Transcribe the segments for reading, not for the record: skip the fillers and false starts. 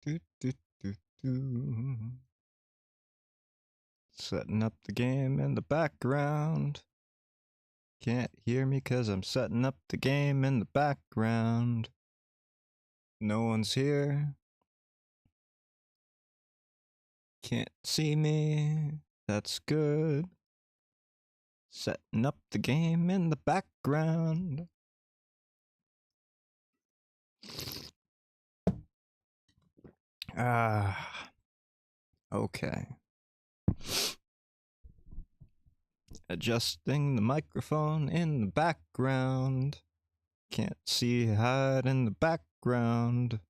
Do, do, do, do. Setting up the game in the background. Can't hear me 'cause I'm setting up the game in the background. No one's here. Can't see me. That's good. Setting up the game in the background. Okay. Adjusting the microphone in the background. Can't see Hyde in the background.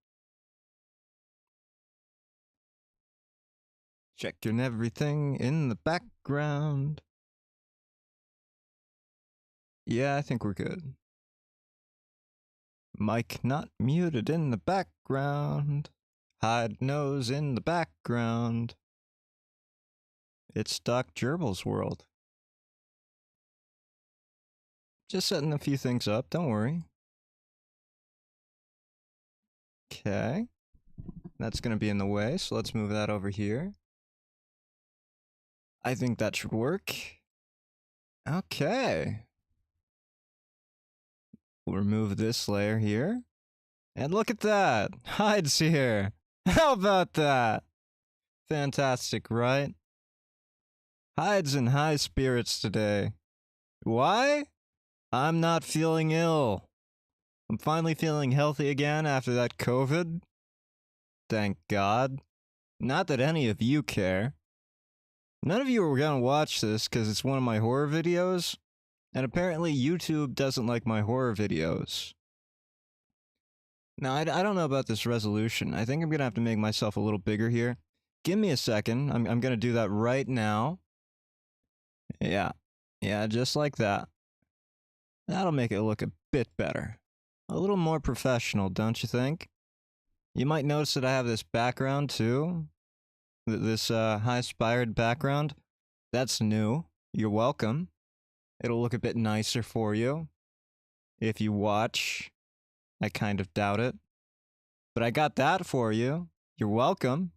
Checking everything in the background. Yeah, I think we're good. Mic not muted in the background. Hyde nose in the background. It's Doc Gerbil's world. Just setting a few things up, don't worry. Okay. That's gonna be in the way, so let's move that over here. I think that should work. Okay. We'll remove this layer here. And look at that! Hyde's here! How about that? Fantastic, right? Hyde's in high spirits today. Why? I'm not feeling ill. I'm finally feeling healthy again after that COVID. Thank God. Not that any of you care. None of you are gonna watch this because it's one of my horror videos, and apparently YouTube doesn't like my horror videos. Now, I don't know about this resolution. I think I'm gonna have to make myself a little bigger here. Give me a second. I'm gonna do that right now. Yeah, just like that. That'll make it look a bit better. A little more professional, don't you think? You might notice that I have this background too. This high-spired background. That's new. You're welcome. It'll look a bit nicer for you. If you watch. I kind of doubt it. But I got that for you. You're welcome.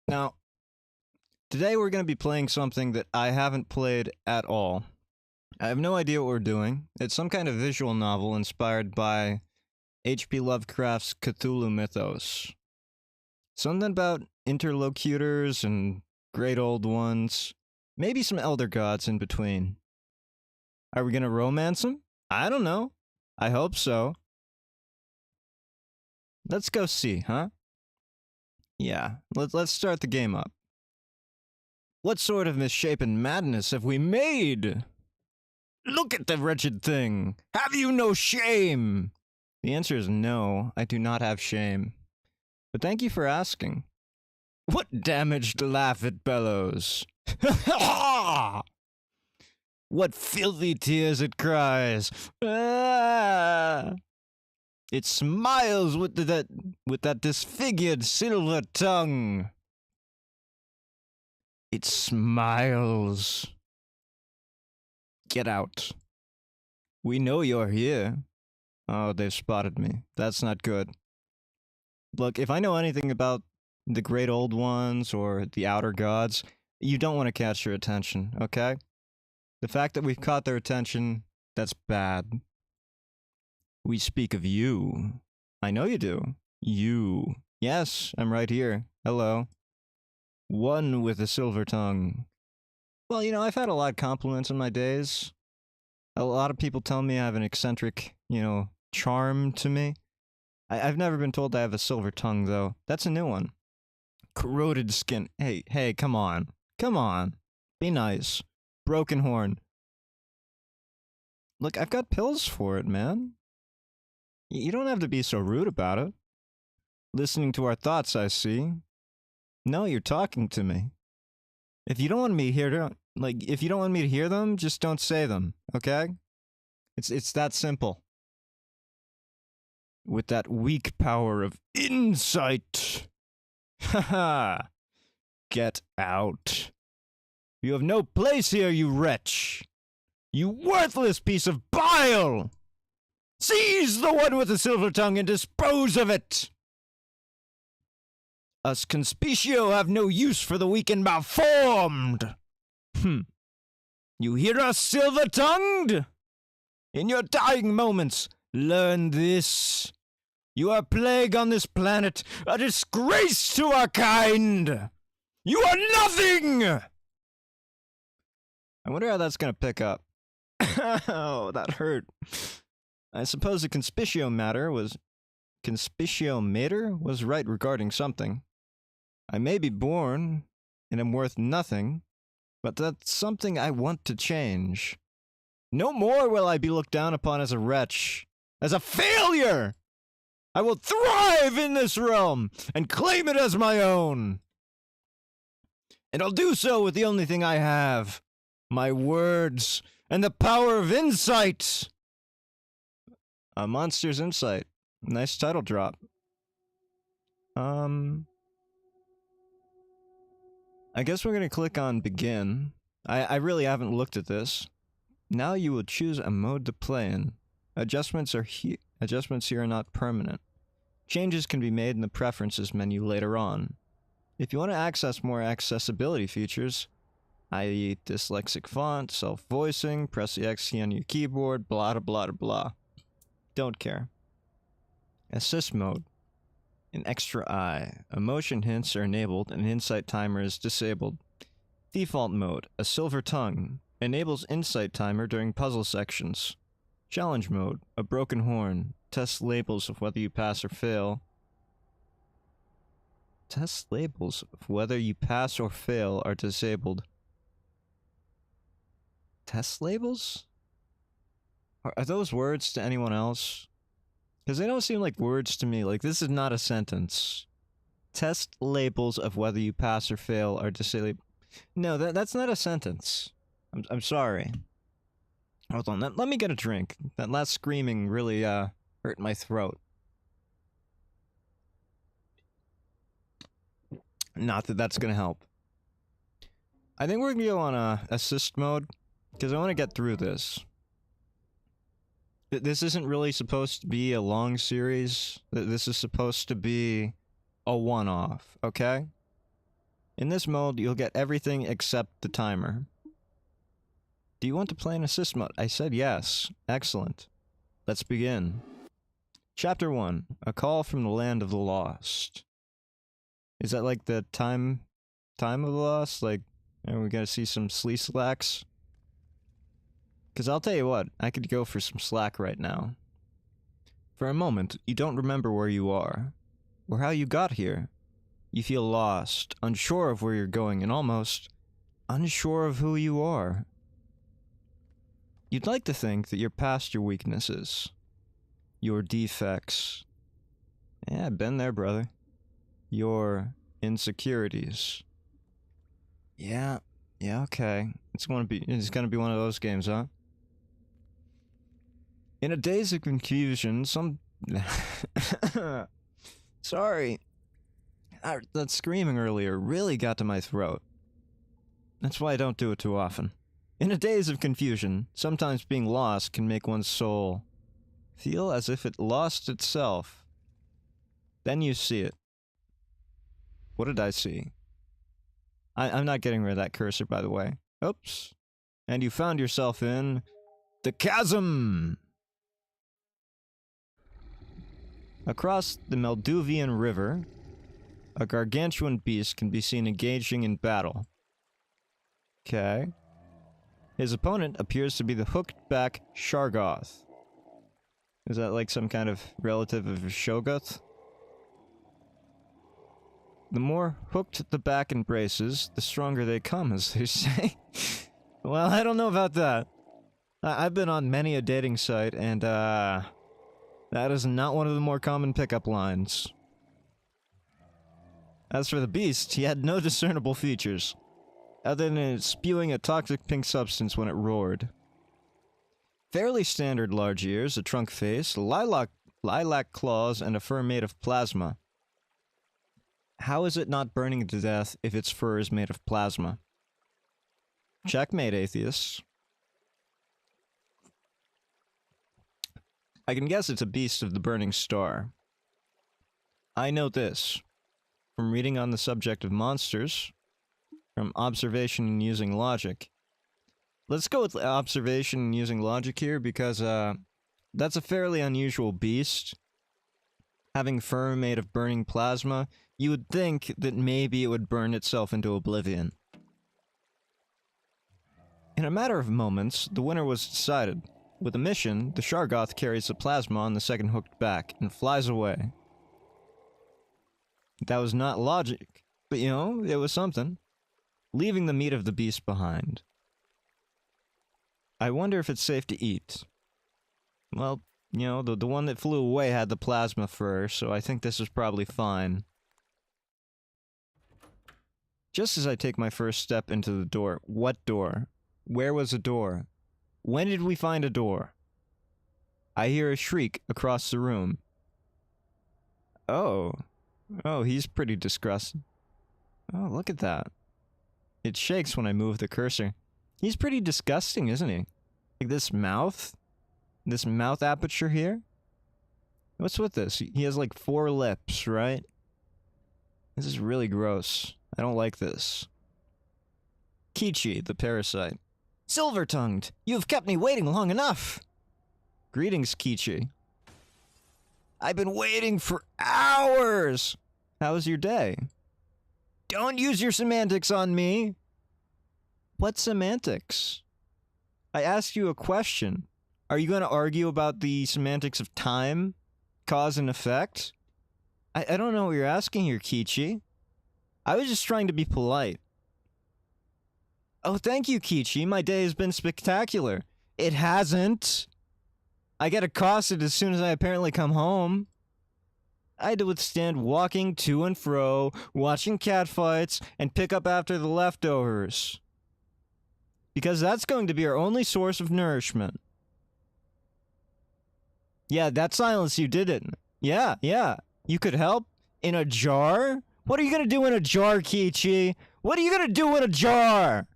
Now, today we're going to be playing something that I haven't played at all. I have no idea what we're doing. It's some kind of visual novel inspired by H.P. Lovecraft's Cthulhu mythos. Something about interlocutors and great old ones. Maybe some elder gods in between. Are we gonna romance them? I don't know. I hope so. Let's go see, huh? Yeah, let's start the game up. What sort of misshapen madness have we made? Look at the wretched thing! Have you no shame? The answer is no, I do not have shame. But thank you for asking. What damaged laugh it bellows? What filthy tears it cries! Ah! It smiles with that disfigured silver tongue. It smiles. Get out. We know you're here. Oh, they've spotted me. That's not good. Look, if I know anything about the great old ones or the outer gods, you don't want to catch their attention, okay? The fact that we've caught their attention, that's bad. We speak of you. I know you do. You. Yes, I'm right here. Hello. One with a silver tongue. Well, you know, I've had a lot of compliments in my days. A lot of people tell me I have an eccentric, charm to me. I've never been told I have a silver tongue, though. That's a new one. Corroded skin. Hey, come on. Come on. Be nice. Broken horn. Look, I've got pills for it, man. You don't have to be so rude about it. Listening to our thoughts, I see. No, you're talking to me. If you don't want me here if you don't want me to hear them, just don't say them, okay? It's that simple. With that weak power of insight. Haha. Get out. You have no place here, you wretch. You worthless piece of bile! Seize the one with the silver tongue and dispose of it! Us conspicio have no use for the weak and malformed! You hear us, silver-tongued? In your dying moments, learn this. You are a plague on this planet, a disgrace to our kind! You are nothing! I wonder how that's gonna pick up. Oh, that hurt. I suppose the conspicio mater was right regarding something. I may be born, and am worth nothing, but that's something I want to change. No more will I be looked down upon as a wretch, as a failure! I will thrive in this realm, and claim it as my own! And I'll do so with the only thing I have, my words, and the power of insight! A monster's insight. Nice title drop. I guess we're gonna click on begin. I really haven't looked at this. Now you will choose a mode to play in. Adjustments here are not permanent. Changes can be made in the preferences menu later on. If you want to access more accessibility features, i.e. dyslexic font, self-voicing, press the X key on your keyboard, blah blah blah blah. Don't care. Assist mode. An extra eye. Emotion hints are enabled and insight timer is disabled. Default mode. A silver tongue. Enables insight timer during puzzle sections. Challenge mode. A broken horn. Test labels of whether you pass or fail. Test labels of whether you pass or fail are disabled. Test labels? Are those words to anyone else? Because they don't seem like words to me. Like, this is not a sentence. Test labels of whether you pass or fail are disabled. No, that's not a sentence. I'm sorry. Hold on, let me get a drink. That last screaming really, hurt my throat. Not that that's gonna help. I think we're gonna go on, assist mode, because I want to get through this. This isn't really supposed to be a long series. This is supposed to be a one-off, okay? In this mode, you'll get everything except the timer. Do you want to play in assist mode? I said yes. Excellent. Let's begin. Chapter 1. A Call from the Land of the Lost. Is that like the time of the lost? Like, are we gonna see some slacks? Because I'll tell you what, I could go for some slack right now. For a moment, you don't remember where you are, or how you got here. You feel lost, unsure of where you're going, and almost unsure of who you are. You'd like to think that you're past your weaknesses, your defects. Yeah, been there, brother. Your insecurities. Yeah, okay. It's gonna be one of those games, huh? In a daze of confusion, Sorry. That screaming earlier really got to my throat. That's why I don't do it too often. In a daze of confusion, sometimes being lost can make one's soul feel as if it lost itself. Then you see it. What did I see? I'm not getting rid of that cursor, by the way. Oops. And you found yourself in the chasm! Across the Melduvian River, a gargantuan beast can be seen engaging in battle. Okay. His opponent appears to be the hooked-back Shargoth. Is that like some kind of relative of Shogoth? The more hooked the back embraces, the stronger they come, as they say. Well, I don't know about that. I've been on many a dating site, and, that is not one of the more common pickup lines. As for the beast, he had no discernible features, other than it spewing a toxic pink substance when it roared. Fairly standard large ears, a trunk face, lilac claws, and a fur made of plasma. How is it not burning to death if its fur is made of plasma? Checkmate, atheists. I can guess it's a beast of the burning star. I know this from reading on the subject of monsters, from observation and using logic. Let's go with observation and using logic here because that's a fairly unusual beast. Having fur made of burning plasma, you would think that maybe it would burn itself into oblivion. In a matter of moments, the winner was decided. With a mission, the Shargoth carries the plasma on the second hooked back and flies away. That was not logic, but you know, it was something. Leaving the meat of the beast behind. I wonder if it's safe to eat. Well, you know, the one that flew away had the plasma fur, so I think this is probably fine. Just as I take my first step into the door, what door? Where was a door? When did we find a door? I hear a shriek across the room. Oh, he's pretty disgusting. Oh, look at that. It shakes when I move the cursor. He's pretty disgusting, isn't he? Like this mouth aperture here? What's with this? He has like 4 lips, right? This is really gross. I don't like this. Kichi, the parasite. Silver-tongued! You have kept me waiting long enough! Greetings, Kichi. I've been waiting for hours! How was your day? Don't use your semantics on me! What semantics? I asked you a question. Are you going to argue about the semantics of time? Cause and effect? I don't know what you're asking here, Kichi. I was just trying to be polite. Oh, thank you, Kichi. My day has been spectacular. It hasn't. I get accosted as soon as I apparently come home. I had to withstand walking to and fro, watching catfights, and pick up after the leftovers. Because that's going to be our only source of nourishment. Yeah, that silence you didn't. Yeah. You could help? In a jar? What are you gonna do in a jar, Kichi? What are you gonna do in a jar?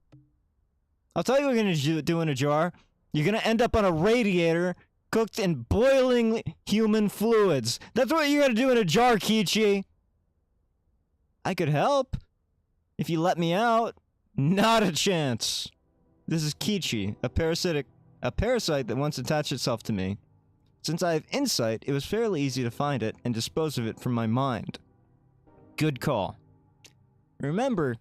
I'll tell you what you're gonna do in a jar. You're gonna end up on a radiator cooked in boiling human fluids. That's what you're gonna do in a jar, Kichi. I could help. If you let me out. Not a chance. This is Kichi, a parasite that once attached itself to me. Since I have insight, it was fairly easy to find it and dispose of it from my mind. Good call. Remember,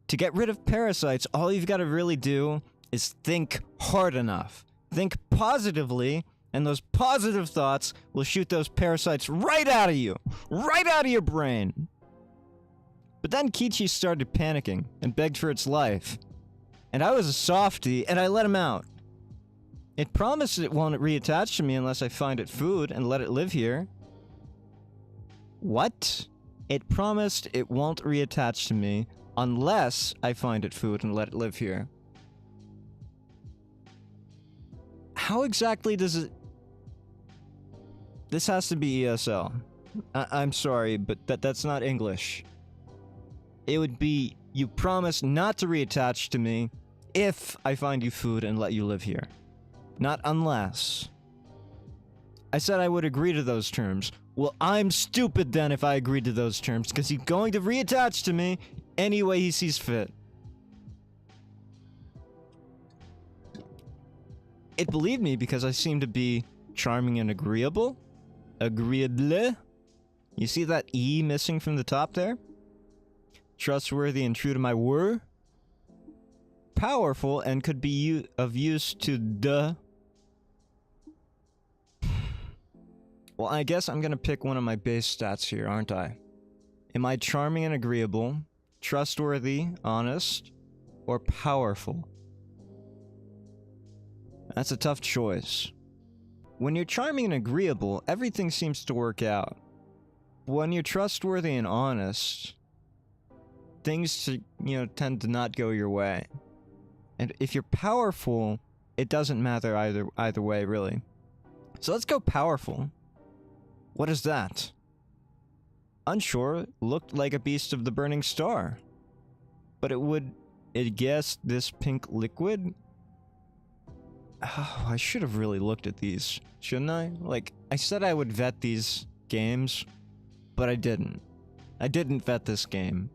to get rid of parasites, all you've got to really do is think hard enough. Think positively, and those positive thoughts will shoot those parasites right out of you. Right out of your brain. But then Kichi started panicking and begged for its life. And I was a softie, and I let him out. It promised it won't reattach to me unless I find it food and let it live here. What? It promised it won't reattach to me unless I find it food and let it live here. How exactly does it... This has to be ESL. I'm sorry, but that's not English. It would be, you promise not to reattach to me if I find you food and let you live here. Not unless. I said I would agree to those terms. Well, I'm stupid then if I agreed to those terms, because he's going to reattach to me any way he sees fit. It believed me because I seemed to be charming and agreeable. Agreeable. You see that E missing from the top there? Trustworthy and true to my word. Powerful and could be of use to the... Well, I guess I'm gonna pick one of my base stats here, aren't I? Am I charming and agreeable, trustworthy, honest, or powerful? That's a tough choice. When you're charming and agreeable, everything seems to work out. When you're trustworthy and honest, things tend to not go your way. And if you're powerful, it doesn't matter either way, really. So let's go powerful. What is that? Unsure, looked like a beast of the burning star. But it guessed this pink liquid? Oh, I should have really looked at these, shouldn't I? Like, I said I would vet these games, but I didn't. I didn't vet this game.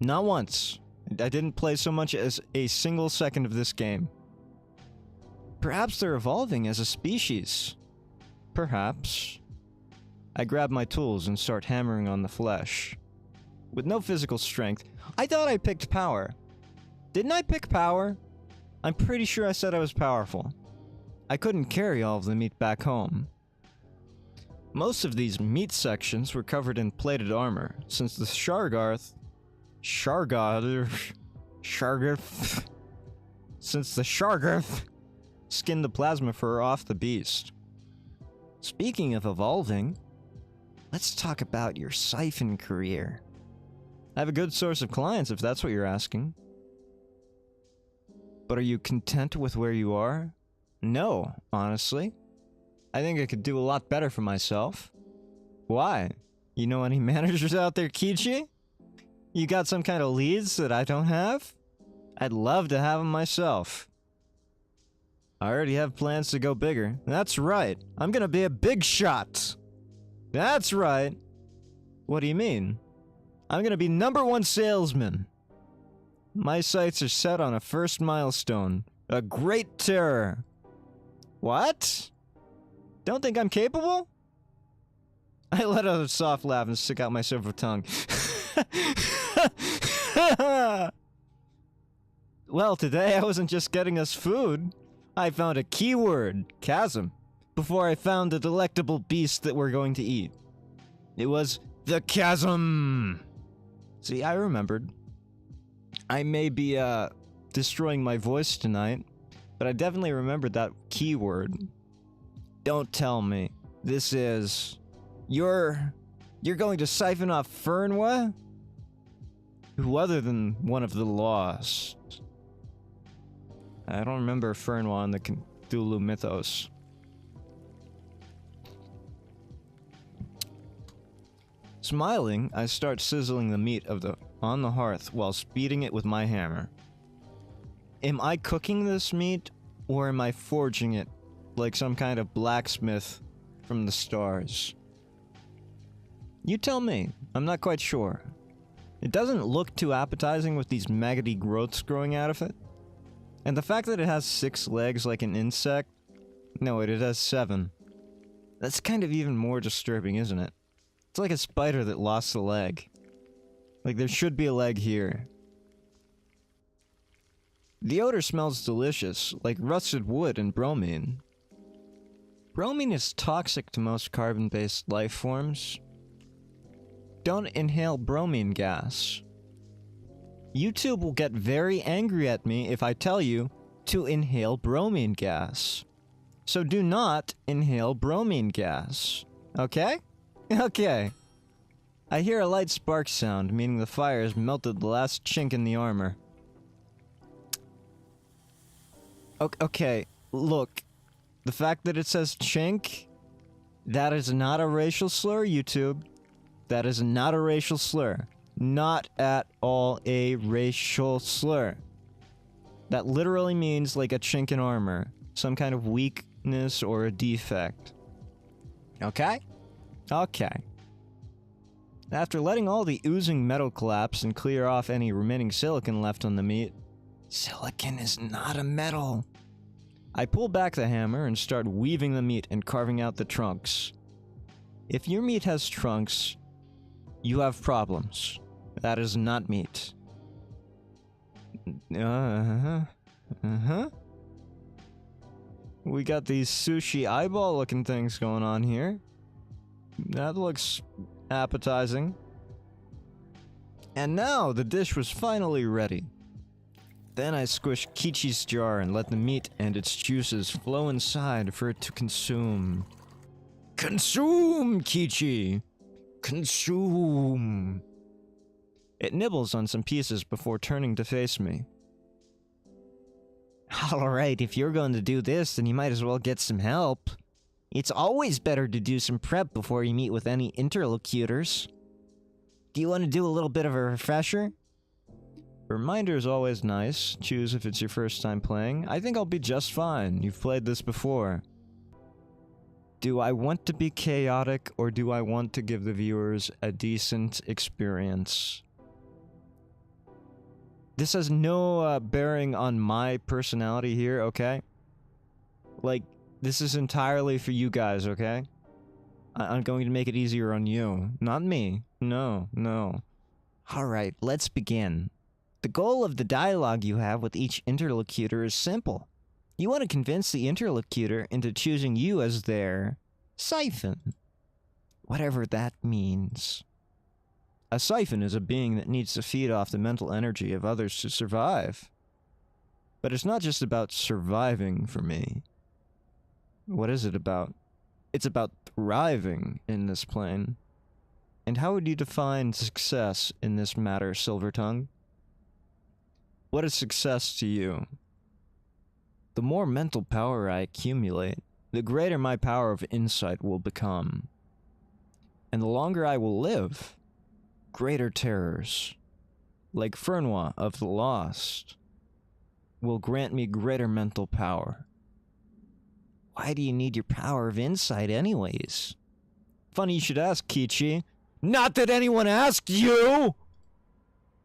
Not once. I didn't play so much as a single second of this game. Perhaps they're evolving as a species. Perhaps. I grab my tools and start hammering on the flesh. With no physical strength, I thought I picked power. Didn't I pick power? I'm pretty sure I said I was powerful. I couldn't carry all of the meat back home. Most of these meat sections were covered in plated armor, since the Shargarth skinned the plasma fur off the beast. Speaking of evolving, let's talk about your siphon career. I have a good source of clients if that's what you're asking. But are you content with where you are? No, honestly. I think I could do a lot better for myself. Why? You know any managers out there, Kichi? You got some kind of leads that I don't have? I'd love to have them myself. I already have plans to go bigger. That's right. I'm gonna be a big shot. That's right. What do you mean? I'm gonna be #1 salesman. My sights are set on a first milestone. A great terror. What? Don't think I'm capable? I let out a soft laugh and stick out my silver tongue. Well, today I wasn't just getting us food. I found a keyword, chasm, before I found the delectable beast that we're going to eat. It was the chasm. See, I remembered. I may be, destroying my voice tonight, but I definitely remembered that keyword. Don't tell me. This is... You're going to siphon off Fernwa? Who other than one of the lost? I don't remember Fernwa in the Cthulhu mythos. Smiling, I start sizzling the meat on the hearth while speeding it with my hammer. Am I cooking this meat, or am I forging it like some kind of blacksmith from the stars? You tell me. I'm not quite sure. It doesn't look too appetizing with these maggoty growths growing out of it. And the fact that it has 6 legs like an insect... No, wait, it has 7. That's kind of even more disturbing, isn't it? It's like a spider that lost a leg. Like, there should be a leg here. The odor smells delicious, like rusted wood and bromine. Bromine is toxic to most carbon-based life forms. Don't inhale bromine gas. YouTube will get very angry at me if I tell you to inhale bromine gas. So do not inhale bromine gas. Okay? Okay. I hear a light spark sound, meaning the fire has melted the last chink in the armor. Okay, look. The fact that it says chink, that is not a racial slur, YouTube. That is not a racial slur. Not at all a racial slur. That literally means like a chink in armor. Some kind of weakness or a defect. Okay? Okay. After letting all the oozing metal collapse and clear off any remaining silicon left on the meat... Silicon is not a metal. I pull back the hammer and start weaving the meat and carving out the trunks. If your meat has trunks, you have problems. That is not meat. We got these sushi eyeball looking things going on here. That looks appetizing. And now the dish was finally ready. Then I squish Kichi's jar and let the meat and its juices flow inside for it to consume. Consume, Kichi! Consume! It nibbles on some pieces before turning to face me. Alright, if you're going to do this, then you might as well get some help. It's always better to do some prep before you meet with any interlocutors. Do you want to do a little bit of a refresher? A reminder is always nice. Choose if it's your first time playing. I think I'll be just fine. You've played this before. Do I want to be chaotic, or do I want to give the viewers a decent experience? This has no bearing on my personality here, okay? Like, this is entirely for you guys, okay? I'm going to make it easier on you. Not me. No, no. Alright, let's begin. The goal of the dialogue you have with each interlocutor is simple. You want to convince the interlocutor into choosing you as their siphon. Whatever that means. A siphon is a being that needs to feed off the mental energy of others to survive. But it's not just about surviving for me. What is it about? It's about thriving in this plane. And how would you define success in this matter, Silvertongue? What is success to you? The more mental power I accumulate, the greater my power of insight will become. And the longer I will live, greater terrors, like Fernwa of the Lost, will grant me greater mental power. Why do you need your power of insight anyways? Funny you should ask, Kichi. Not that anyone asked you!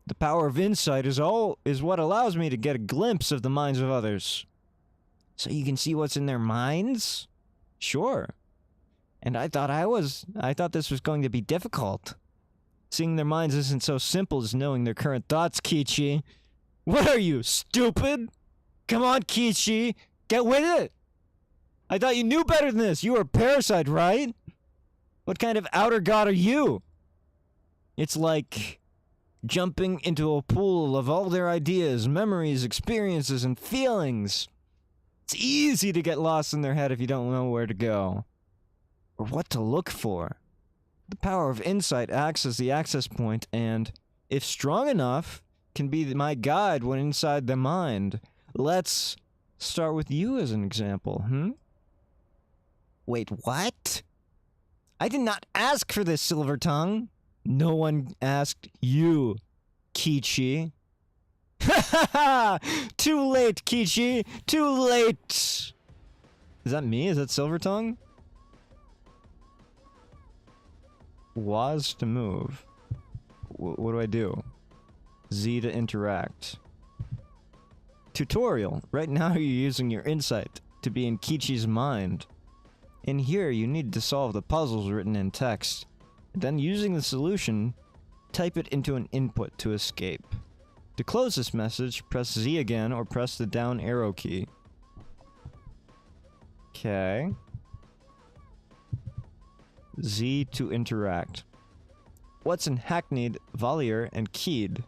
The power of insight is what allows me to get a glimpse of the minds of others. So you can see what's in their minds? Sure. And I thought this was going to be difficult. Seeing their minds isn't so simple as knowing their current thoughts, Kichi. What are you, stupid? Come on, Kichi, get with it! I thought you knew better than this. You are a parasite, right? What kind of outer god are you? It's like jumping into a pool of all their ideas, memories, experiences, and feelings. It's easy to get lost in their head if you don't know where to go, or what to look for. The power of insight acts as the access point and, if strong enough, can be my guide when inside the mind. Let's start with you as an example, Wait, what? I did not ask for this, Silvertongue. No one asked you, Kichi. Ha ha ha! Too late, Kichi! Too late! Is that me? Is that Silvertongue? Was to move. What do I do? Z to interact. Tutorial. Right now you're using your insight to be in Kichi's mind. In here you need to solve the puzzles written in text. Then using the solution, type it into an input to escape. To close this message, press Z again or press the down arrow key. Okay. Z to interact. What's in hackneyed, valier, and keyed?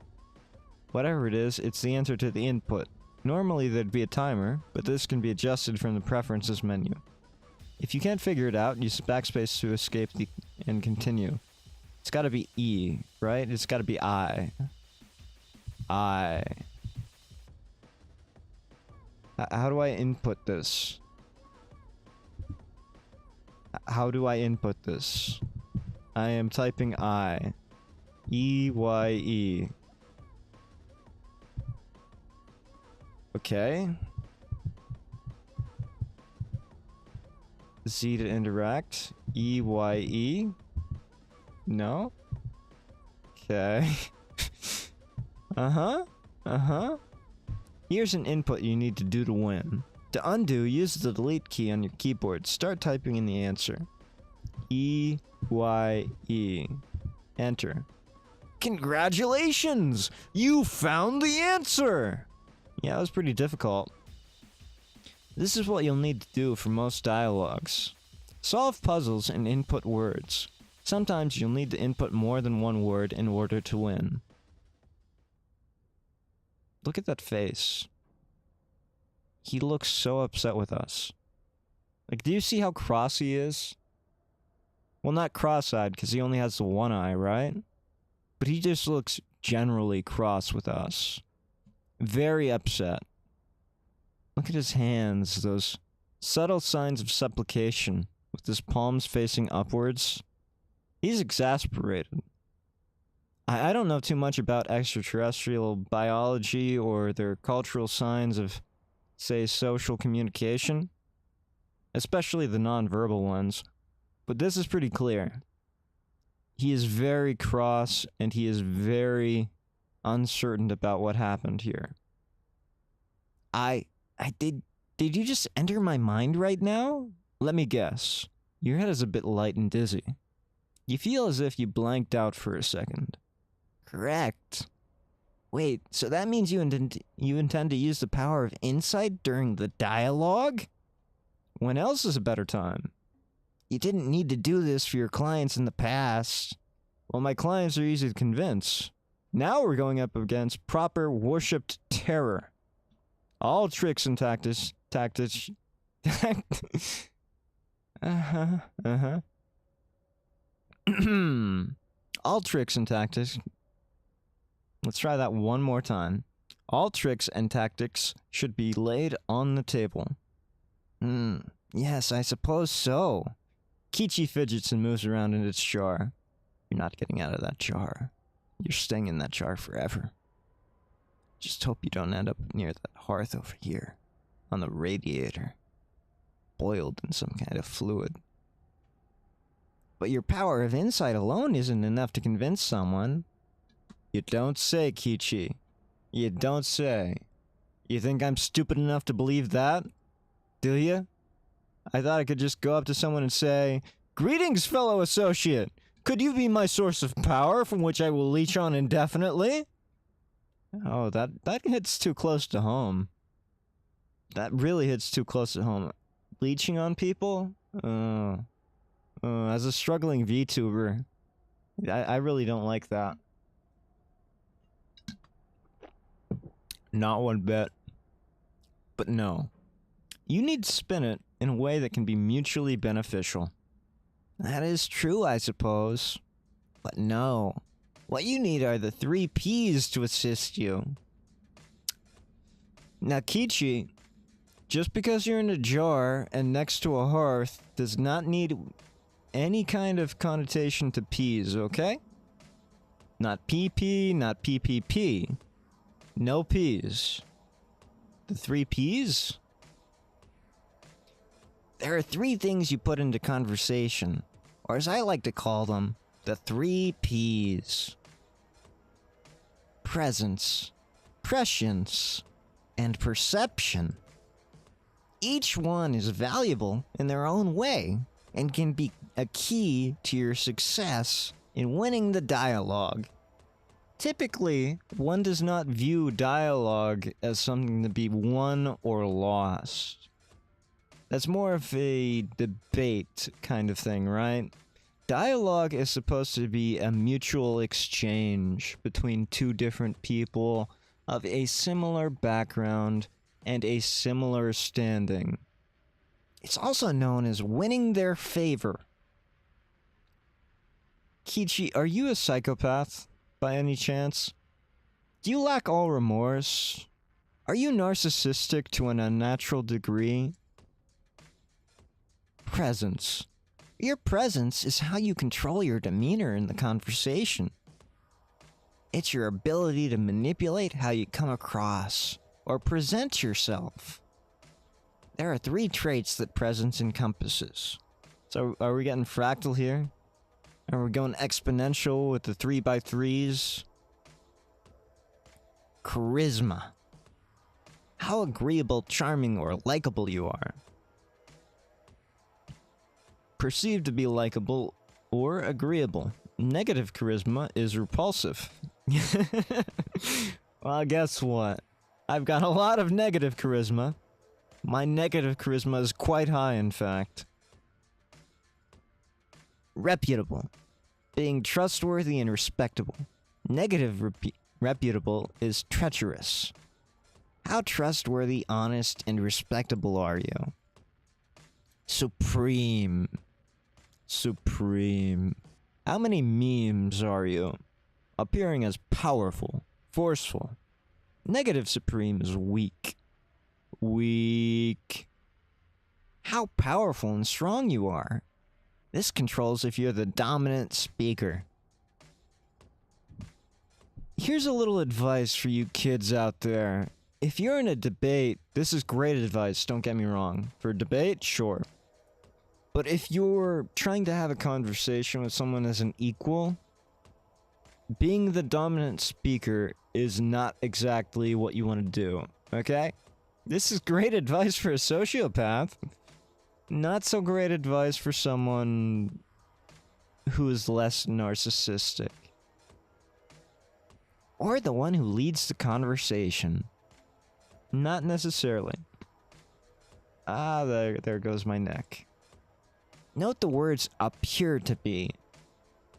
Whatever it is, it's the answer to the input. Normally there'd be a timer, but this can be adjusted from the preferences menu. If you can't figure it out, use backspace to escape and continue. It's gotta be E, right? It's gotta be I. I. How do I input this? How do I input this? I am typing I. E-Y-E. Okay. Z to interact. E-Y-E. No? Okay. Uh-huh. Uh-huh. Here's an input you need to do to win. To undo, use the delete key on your keyboard. Start typing in the answer. E-Y-E. Enter. Congratulations! You found the answer! Yeah, it was pretty difficult. This is what you'll need to do for most dialogues. Solve puzzles and input words. Sometimes you'll need to input more than one word in order to win. Look at that face. He looks so upset with us. Like, do you see how cross he is? Well, not cross-eyed, because he only has the one eye, right? But he just looks generally cross with us. Very upset. Look at his hands, those subtle signs of supplication, with his palms facing upwards. He's exasperated. I don't know too much about extraterrestrial biology or their cultural signs of, say, social communication, especially the nonverbal ones, but this is pretty clear. He is very cross, and he is very uncertain about what happened here. Did you just enter my mind right now? Let me guess. Your head is a bit light and dizzy. You feel as if you blanked out for a second. Correct. Wait, so that means you intend to use the power of insight during the dialogue? When else is a better time? You didn't need to do this for your clients in the past. Well, my clients are easy to convince. Now we're going up against proper worshipped terror. All tricks and tactics... All tricks and tactics... Let's try that one more time. All tricks and tactics should be laid on the table. Yes, I suppose so. Kichi fidgets and moves around in its jar. You're not getting out of that jar. You're staying in that jar forever. Just hope you don't end up near that hearth over here, on the radiator, boiled in some kind of fluid. But your power of insight alone isn't enough to convince someone. You don't say, Kichi. You don't say. You think I'm stupid enough to believe that? Do you? I thought I could just go up to someone and say, "Greetings, fellow associate! Could you be my source of power from which I will leech on indefinitely?" Oh, that hits too close to home. That really hits too close to home. Leeching on people? As a struggling VTuber, I really don't like that. Not one bit. But no. You need to spin it in a way that can be mutually beneficial. That is true, I suppose. But no. What you need are the 3 Ps to assist you. Now, Kichi, just because you're in a jar and next to a hearth does not need any kind of connotation to Ps, okay? Not PP, not PPP. No Ps. The 3 Ps? There are 3 things you put into conversation, or as I like to call them, the 3 Ps. Presence, prescience, and perception. Each one is valuable in their own way, and can be a key to your success in winning the dialogue. Typically, one does not view dialogue as something to be won or lost. That's more of a debate kind of thing, right? Dialogue is supposed to be a mutual exchange between 2 different people of a similar background and a similar standing. It's also known as winning their favor. Kichi, are you a psychopath, by any chance? Do you lack all remorse? Are you narcissistic to an unnatural degree? Presence. Your presence is how you control your demeanor in the conversation. It's your ability to manipulate how you come across or present yourself. There are 3 traits that presence encompasses. So are we getting fractal here? Are we going exponential with the 3x3s? Charisma. How agreeable, charming, or likable you are. Perceived to be likable or agreeable. Negative charisma is repulsive. Well, guess what? I've got a lot of negative charisma. My negative charisma is quite high, in fact. Reputable. Being trustworthy and respectable. Negative reputable is treacherous. How trustworthy, honest, and respectable are you? Supreme. Supreme. How many memes are you? Appearing as powerful, forceful. Negative supreme is weak. Weak. How powerful and strong you are. This controls if you're the dominant speaker. Here's a little advice for you kids out there. If you're in a debate, this is great advice, don't get me wrong. For a debate, sure. But if you're trying to have a conversation with someone as an equal, being the dominant speaker is not exactly what you want to do, okay? This is great advice for a sociopath. Not so great advice for someone who is less narcissistic. Or the one who leads the conversation. Not necessarily. Ah, there goes my neck. Note the words appear to be,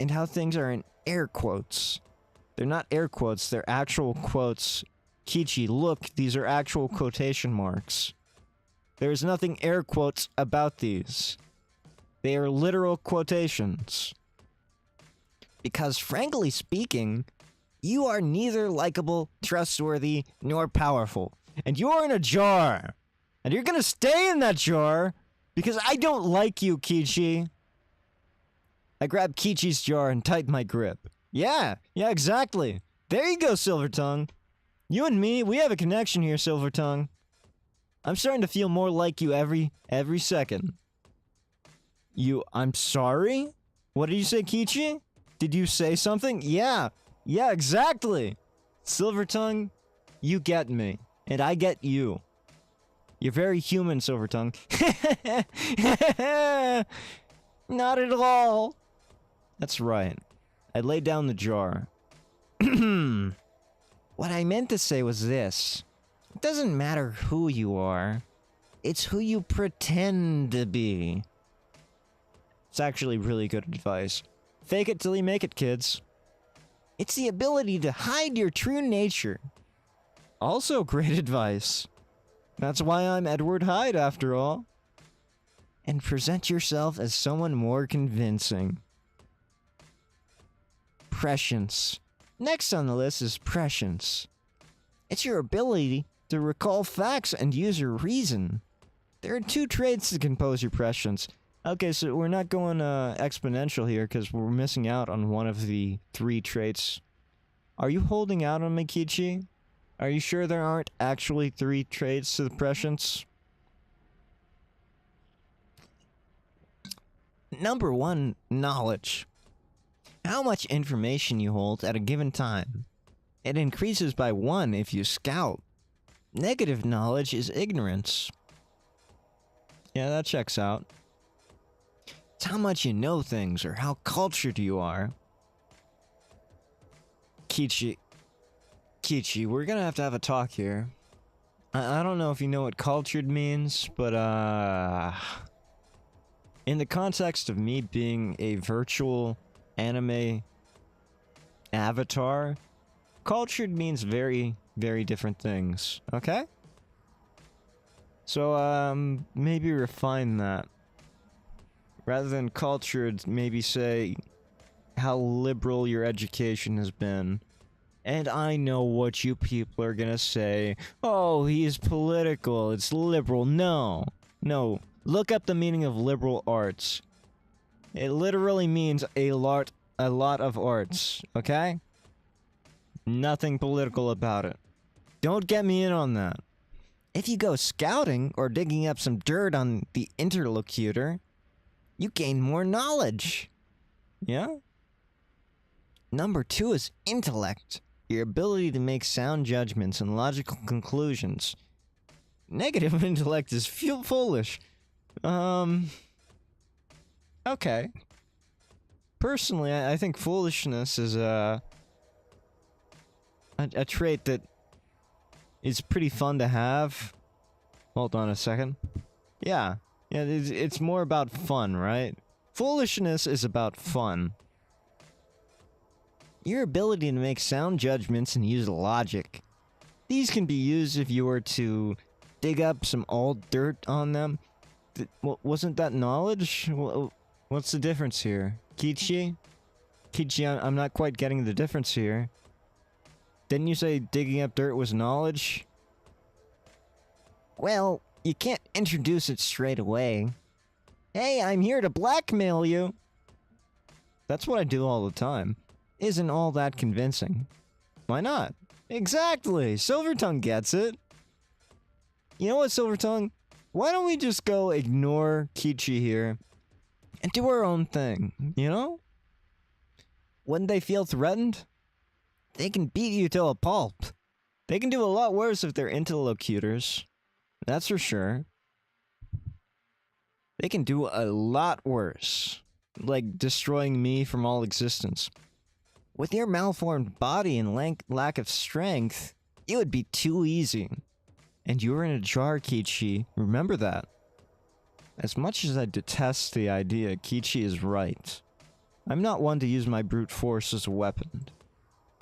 and how things are in air quotes. They're not air quotes, they're actual quotes. Kichi, look, these are actual quotation marks. There's nothing air quotes about these. They are literal quotations. Because frankly speaking, you are neither likable, trustworthy, nor powerful. And you're in a jar. And you're gonna stay in that jar because I don't like you, Kichi. I grab Kichi's jar and tighten my grip. Yeah, exactly. There you go, Silvertongue. You and me, we have a connection here, Silvertongue. I'm starting to feel more like you every second. I'm sorry? What did you say, Kichi? Did you say something? Yeah, exactly. Silvertongue, you get me. And I get you. You're very human, Silvertongue. Not at all. That's right. I laid down the jar. What I meant to say was this. It doesn't matter who you are. It's who you pretend to be. It's actually really good advice. Fake it till you make it, kids. It's the ability to hide your true nature. Also great advice. That's why I'm Edward Hyde, after all. And present yourself as someone more convincing. Prescience. Next on the list is prescience. It's your ability to recall facts and use your reason. There are 2 traits that compose your prescience. Okay, so we're not going exponential here because we're missing out on one of the 3 traits. Are you holding out on me, Kichi? Are you sure there aren't actually 3 traits to the prescience? Number 1, knowledge. How much information you hold at a given time. It increases by 1 if you scout. Negative knowledge is ignorance. Yeah, that checks out. It's how much you know things or how cultured you are. Kichi, we're gonna have to have a talk here. I don't know if you know what cultured means, but in the context of me being a virtual anime avatar, cultured means very, very different things, okay? So, maybe refine that. Rather than cultured, maybe say how liberal your education has been. And I know what you people are gonna say. Oh, he's political, it's liberal. No. Look up the meaning of liberal arts. It literally means a lot of arts, okay? Nothing political about it. Don't get me in on that. If you go scouting or digging up some dirt on the interlocutor, you gain more knowledge. Yeah? Number 2 is intellect. Your ability to make sound judgments and logical conclusions. Negative intellect is foolish. Okay. Personally, I think foolishness is a trait that is pretty fun to have. Hold on a second. Yeah, it's more about fun, right? Foolishness is about fun. Your ability to make sound judgments and use logic. These can be used if you were to dig up some old dirt on them. Wasn't that knowledge? What's the difference here? Kichi, I'm not quite getting the difference here. Didn't you say digging up dirt was knowledge? Well, you can't introduce it straight away. Hey, I'm here to blackmail you. That's what I do all the time. Isn't all that convincing. Why not? Exactly! Silvertongue gets it! You know what, Silvertongue? Why don't we just go ignore Kichi here and do our own thing, you know? When they feel threatened, they can beat you to a pulp. They can do a lot worse if they're interlocutors. That's for sure. They can do a lot worse. Like destroying me from all existence. With your malformed body and lack of strength, it would be too easy. And you're in a jar, Kichi. Remember that. As much as I detest the idea, Kichi is right. I'm not one to use my brute force as a weapon.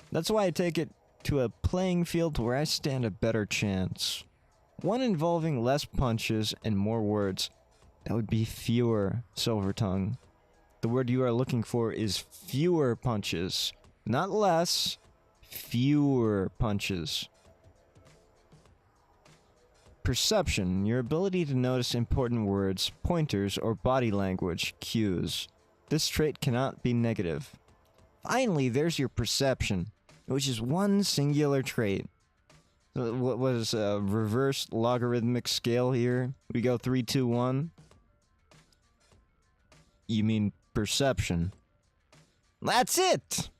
That's why I take it to a playing field where I stand a better chance. One involving less punches and more words. That would be fewer, Silvertongue. The word you are looking for is fewer punches. Not less, fewer punches. Perception, your ability to notice important words, pointers, or body language, cues. This trait cannot be negative. Finally, there's your perception, which is one singular trait. What was a reverse logarithmic scale here? We go 3, 2, 1. You mean perception. That's it!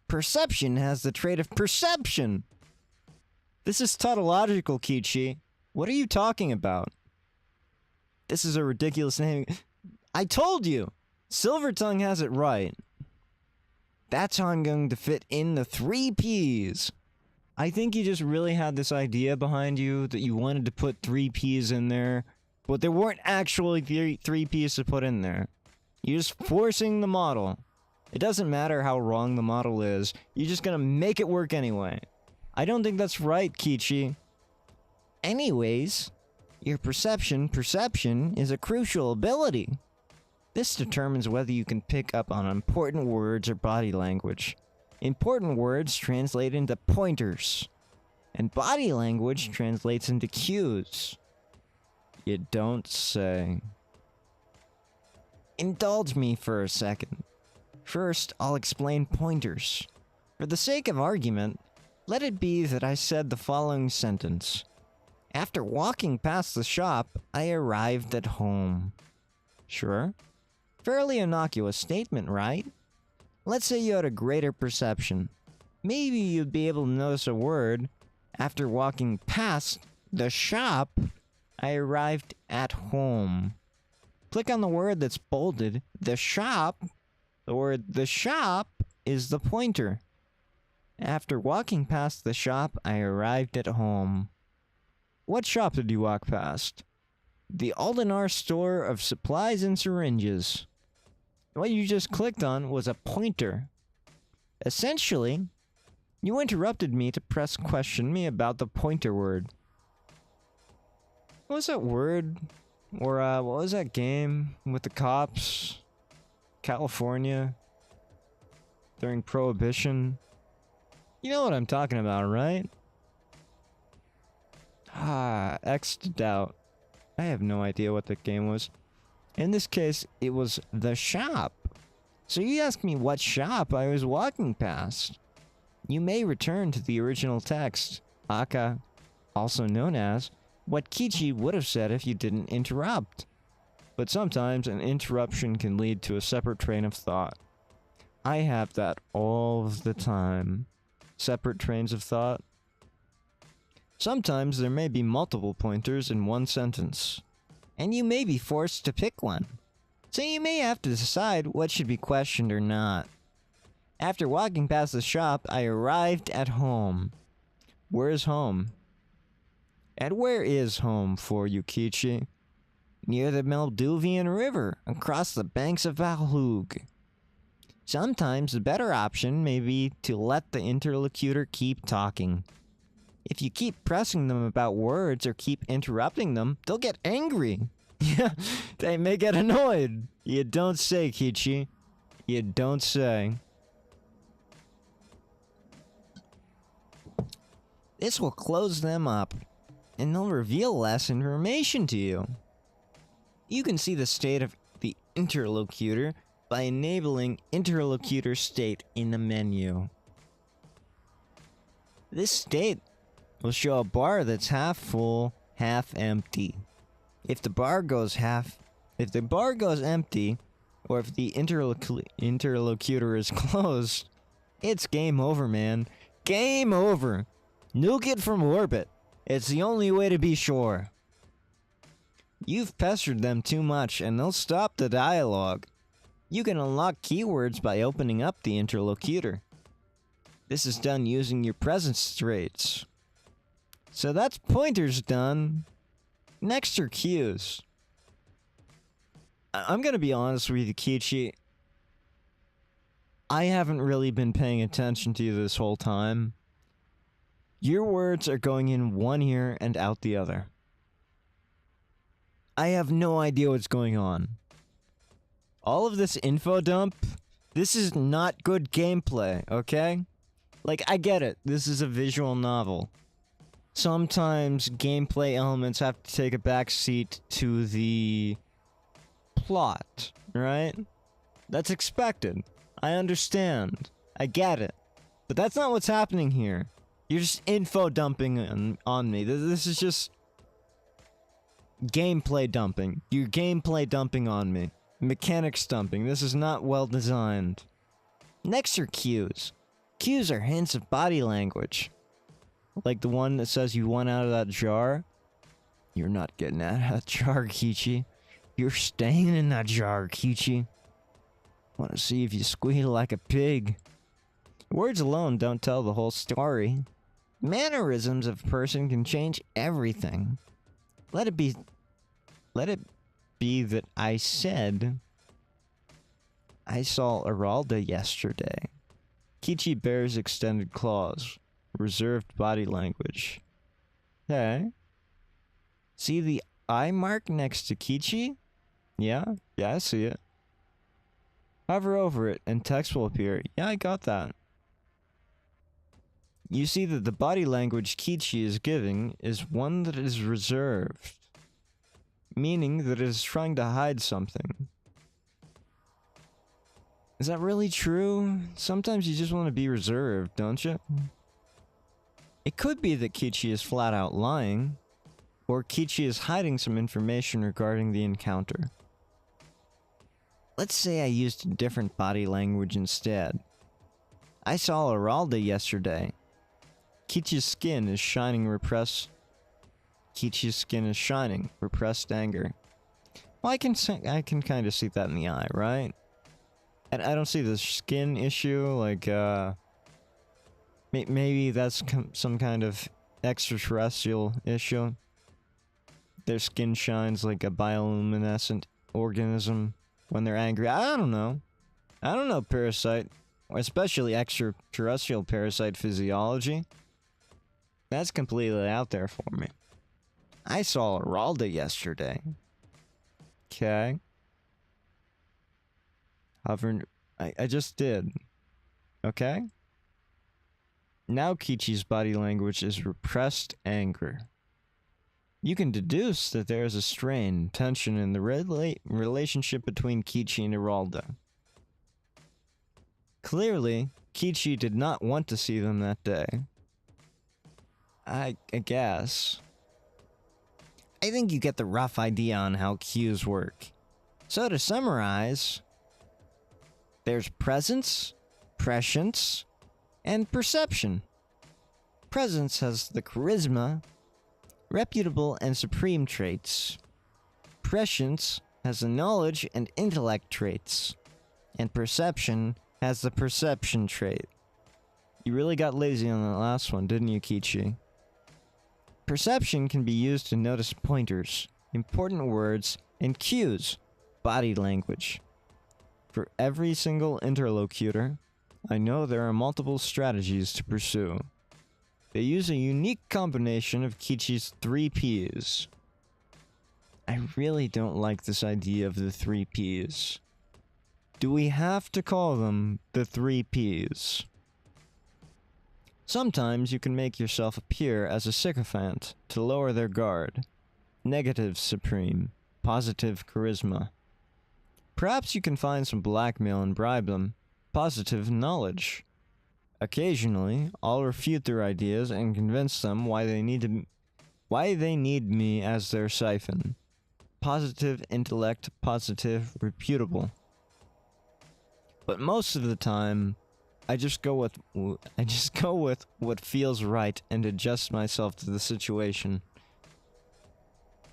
Perception has the trait of perception! This is tautological, Kichi. What are you talking about? This is a ridiculous name. I told you! Silvertongue has it right. That's how I'm going to fit in the 3 Ps. I think you just really had this idea behind you that you wanted to put 3 Ps in there, but there weren't actually 3 Ps to put in there. You're just forcing the model. It doesn't matter how wrong the model is, you're just gonna make it work anyway. I don't think that's right, Kichi. Anyways, your perception is a crucial ability. This determines whether you can pick up on important words or body language. Important words translate into pointers, and body language translates into cues. You don't say. Indulge me for a second. First, I'll explain pointers. For the sake of argument, let it be that I said the following sentence. After walking past the shop, I arrived at home. Sure? Fairly innocuous statement, right? Let's say you had a greater perception. Maybe you'd be able to notice a word. After walking past the shop, I arrived at home. Click on the word that's bolded, the shop. The word the shop is the pointer. After walking past the shop, I arrived at home. What shop did you walk past? The Aldenar store of supplies and syringes. What you just clicked on was a pointer. Essentially, you interrupted me to question me about the pointer word. What was that word? Or, what was that game with the cops? California? During Prohibition? You know what I'm talking about, right? X'd out. I have no idea what the game was. In this case, it was the shop. So you asked me what shop I was walking past. You may return to the original text, aka, also known as, what Kichi would have said if you didn't interrupt. But sometimes an interruption can lead to a separate train of thought. I have that all of the time. Separate trains of thought. Sometimes there may be multiple pointers in one sentence, and you may be forced to pick one. So you may have to decide what should be questioned or not. After walking past the shop, I arrived at home. Where's home? And where is home for you, Kichi? Near the Malduvian River, across the banks of Valhoog. Sometimes the better option may be to let the interlocutor keep talking. If you keep pressing them about words or keep interrupting them, they'll get angry. Yeah, they may get annoyed. You don't say, Kichi. You don't say. This will close them up, and they'll reveal less information to you. You can see the state of the interlocutor by enabling interlocutor state in the menu. This state will show a bar that's half full, half empty. If the bar goes empty, or if the interlocutor is closed, it's game over, man. Game over. Nuke it from orbit. It's the only way to be sure. You've pestered them too much, and they'll stop the dialogue. You can unlock keywords by opening up the interlocutor. This is done using your presence traits. So that's pointers done. Next are cues. I'm gonna be honest with you, Kichi. I haven't really been paying attention to you this whole time. Your words are going in one ear and out the other. I have no idea what's going on. All of this info dump, this is not good gameplay, okay? Like, I get it. This is a visual novel. Sometimes gameplay elements have to take a backseat to the plot, right? That's expected. I understand. I get it. But that's not what's happening here. You're just info dumping on me. This is just gameplay dumping. You're gameplay dumping on me. Mechanics dumping. This is not well designed. Next are cues. Cues are hints of body language. Like the one that says you want out of that jar. You're not getting out of that jar, Kichi. You're staying in that jar, Kichi. Want to see if you squeal like a pig. Words alone don't tell the whole story. Mannerisms of a person can change everything. Let it be that I said I saw Aralda yesterday. Kichi bears extended claws. Reserved body language. Okay. See the eye mark next to Kichi? Yeah, I see it. Hover over it and text will appear. Yeah, I got that. You see that the body language Kichi is giving is one that is reserved. Meaning that it is trying to hide something. Is that really true? Sometimes you just want to be reserved, don't you? It could be that Kichi is flat out lying, or Kichi is hiding some information regarding the encounter. Let's say I used a different body language instead. I saw Aralda yesterday. Kichi's skin is shining repressed anger. Well, I can kind of see that in the eye, right? And I don't see the skin issue, like, maybe that's some kind of extraterrestrial issue. Their skin shines like a bioluminescent organism when they're angry. I don't know. Parasite. Especially extraterrestrial parasite physiology. That's completely out there for me. I saw Aralda yesterday. Okay. I just did. Okay? Now Kichi's body language is repressed anger. You can deduce that there is a strain, tension in the relationship between Kichi and Aralda. Clearly, Kichi did not want to see them that day. I guess. I think you get the rough idea on how cues work. So to summarize, there's presence, prescience, and perception. Presence has the charisma, reputable and supreme traits. Prescience has the knowledge and intellect traits. And perception has the perception trait. You really got lazy on that last one, didn't you, Kichi? Perception can be used to notice pointers, important words, and cues, body language. For every single interlocutor, I know there are multiple strategies to pursue. They use a unique combination of Kichi's 3 Ps. I really don't like this idea of the 3 Ps. Do we have to call them the 3 Ps? Sometimes you can make yourself appear as a sycophant to lower their guard. Negative supreme, positive charisma. Perhaps you can find some blackmail and bribe them. Positive knowledge. Occasionally, I'll refute their ideas and convince them why they need me as their siphon. Positive intellect, positive, reputable. But most of the time, I just go with what feels right and adjust myself to the situation.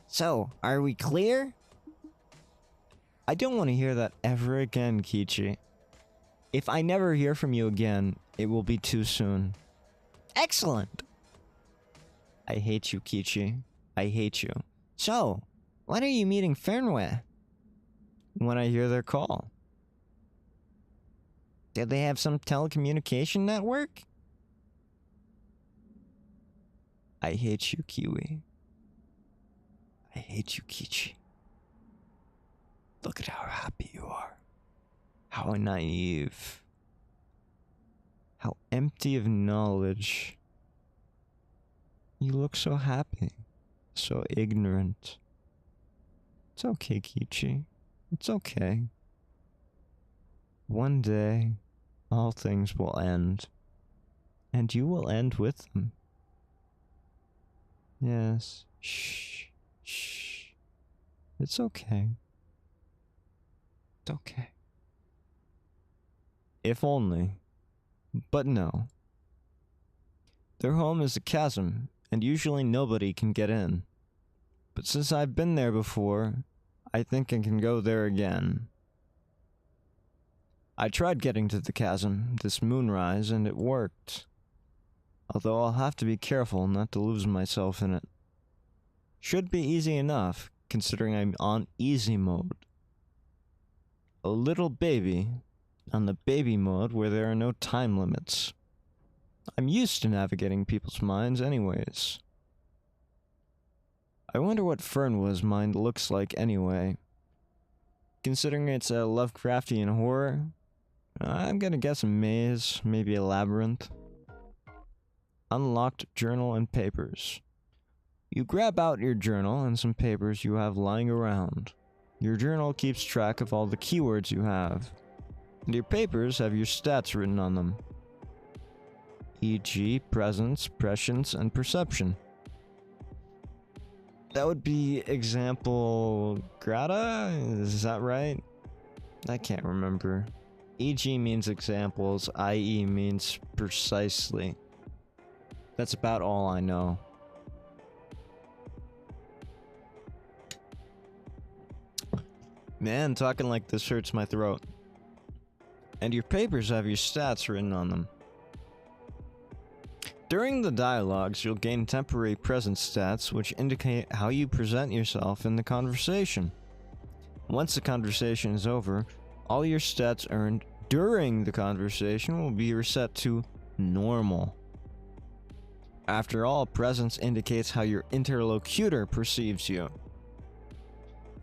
So, are we clear? I don't want to hear that ever again, Kichi. If I never hear from you again, it will be too soon. Excellent! I hate you, Kichi. I hate you. So, when are you meeting Fernweh? When I hear their call. Did they have some telecommunication network? I hate you, Kiwi. I hate you, Kichi. Look at how happy you are. How naive. How empty of knowledge. You look so happy. So ignorant. It's okay, Kichi. It's okay. One day, all things will end. And you will end with them. Yes. Shh. Shh. It's okay. It's okay. If only. But no. Their home is a chasm, and usually nobody can get in. But since I've been there before, I think I can go there again. I tried getting to the chasm this moonrise, and it worked. Although I'll have to be careful not to lose myself in it. Should be easy enough, considering I'm on easy mode. A little baby, on the baby mode where there are no time limits. I'm used to navigating people's minds anyways. I wonder what Fernweh's mind looks like anyway. Considering it's a Lovecraftian horror, I'm gonna guess a maze, maybe a labyrinth. Unlocked journal and papers. You grab out your journal and some papers you have lying around. Your journal keeps track of all the keywords you have. And your papers have your stats written on them. E.g. presence, prescience, and perception. That would be example grata? Is that right? I can't remember. E.g. means examples, i.e. means precisely. That's about all I know. Man, talking like this hurts my throat. And your papers have your stats written on them. During the dialogues, you'll gain temporary presence stats, which indicate how you present yourself in the conversation. Once the conversation is over, all your stats earned during the conversation will be reset to normal. After all, presence indicates how your interlocutor perceives you.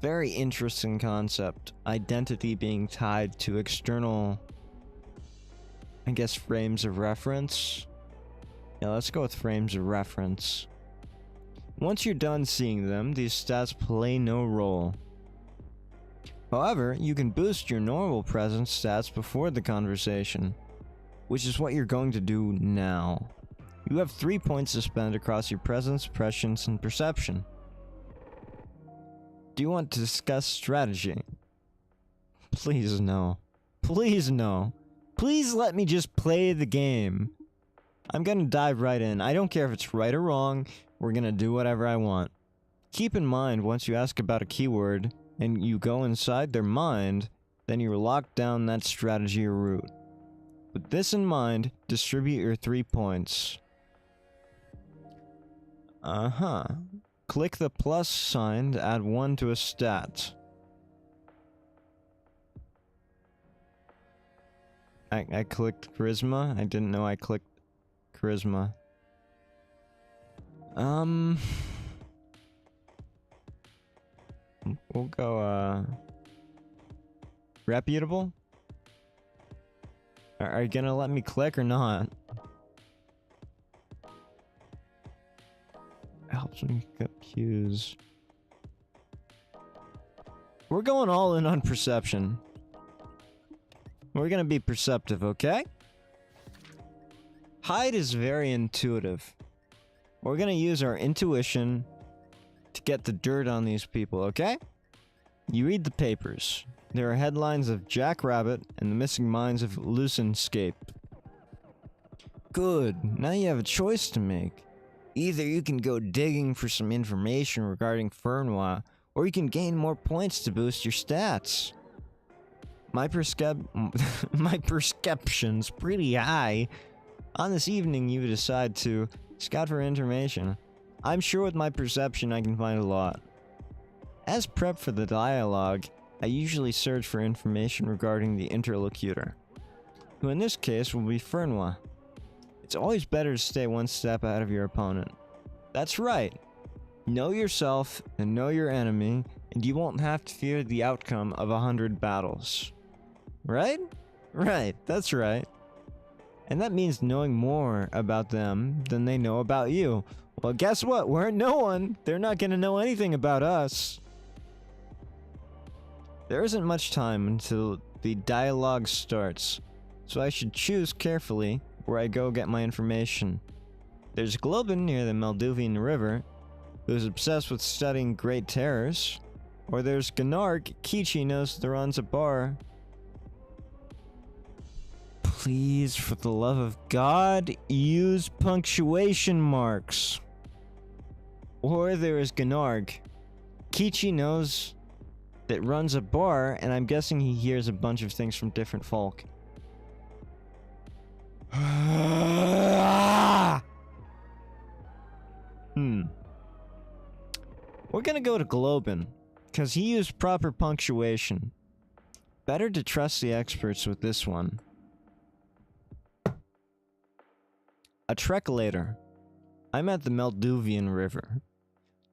Very interesting concept. Identity being tied to external, I guess, frames of reference. Yeah, let's go with frames of reference. Once you're done seeing them, these stats play no role. However, you can boost your normal presence stats before the conversation, which is what you're going to do now. You have 3 points to spend across your presence, prescience, and perception. Do you want to discuss strategy? Please no. Please no. Please let me just play the game. I'm gonna dive right in. I don't care if it's right or wrong. We're gonna do whatever I want. Keep in mind, once you ask about a keyword and you go inside their mind, then you're locked down that strategy or route. With this in mind, distribute your 3 points. Click the plus sign to add 1 to a stat. I clicked charisma. I didn't know I clicked charisma. We'll go, reputable? Are you gonna let me click or not? Helps me confuse. We're going all in on perception. We're gonna be perceptive, okay? Hyde is very intuitive. We're gonna use our intuition to get the dirt on these people, okay? You read the papers. There are headlines of Jack Rabbit and the missing minds of Lucenscape. Good. Now you have a choice to make. Either you can go digging for some information regarding Fernois, or you can gain more points to boost your stats. My perception's pretty high. On this evening, you decide to scout for information. I'm sure with my perception I can find a lot. As prep for the dialogue, I usually search for information regarding the interlocutor, who in this case will be Fernois. It's always better to stay one step ahead of your opponent. That's right. Know yourself and know your enemy, and you won't have to fear the outcome of 100 battles. Right? Right, that's right. And that means knowing more about them than they know about you. Well, guess what? We're no one. They're not gonna know anything about us. There isn't much time until the dialogue starts, so I should choose carefully where I go get my information. There's Globin near the Malduvian River, who's obsessed with studying great terrors. Or there's Gnarg, Kichi knows that runs a bar. Please, for the love of God, use punctuation marks. Or there is Gnarg. Kichi knows that runs a bar, and I'm guessing he hears a bunch of things from different folk. We're gonna go to Globin, because he used proper punctuation. Better to trust the experts with this one. A trek later. I'm at the Malduvian River.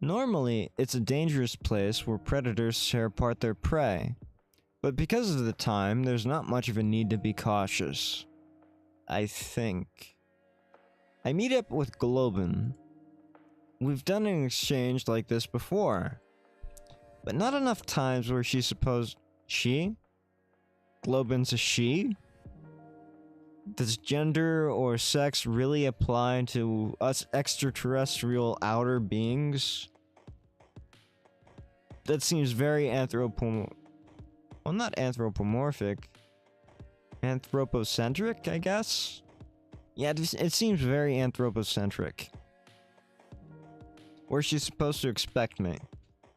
Normally, it's a dangerous place where predators tear apart their prey. But because of the time, there's not much of a need to be cautious. I think. I meet up with Globin. We've done an exchange like this before. But not enough times where she supposed... She? Globin's a she? Does gender or sex really apply to us extraterrestrial outer beings? That seems very well, not anthropomorphic. Anthropocentric, I guess? Yeah, it seems very anthropocentric. Where's she supposed to expect me?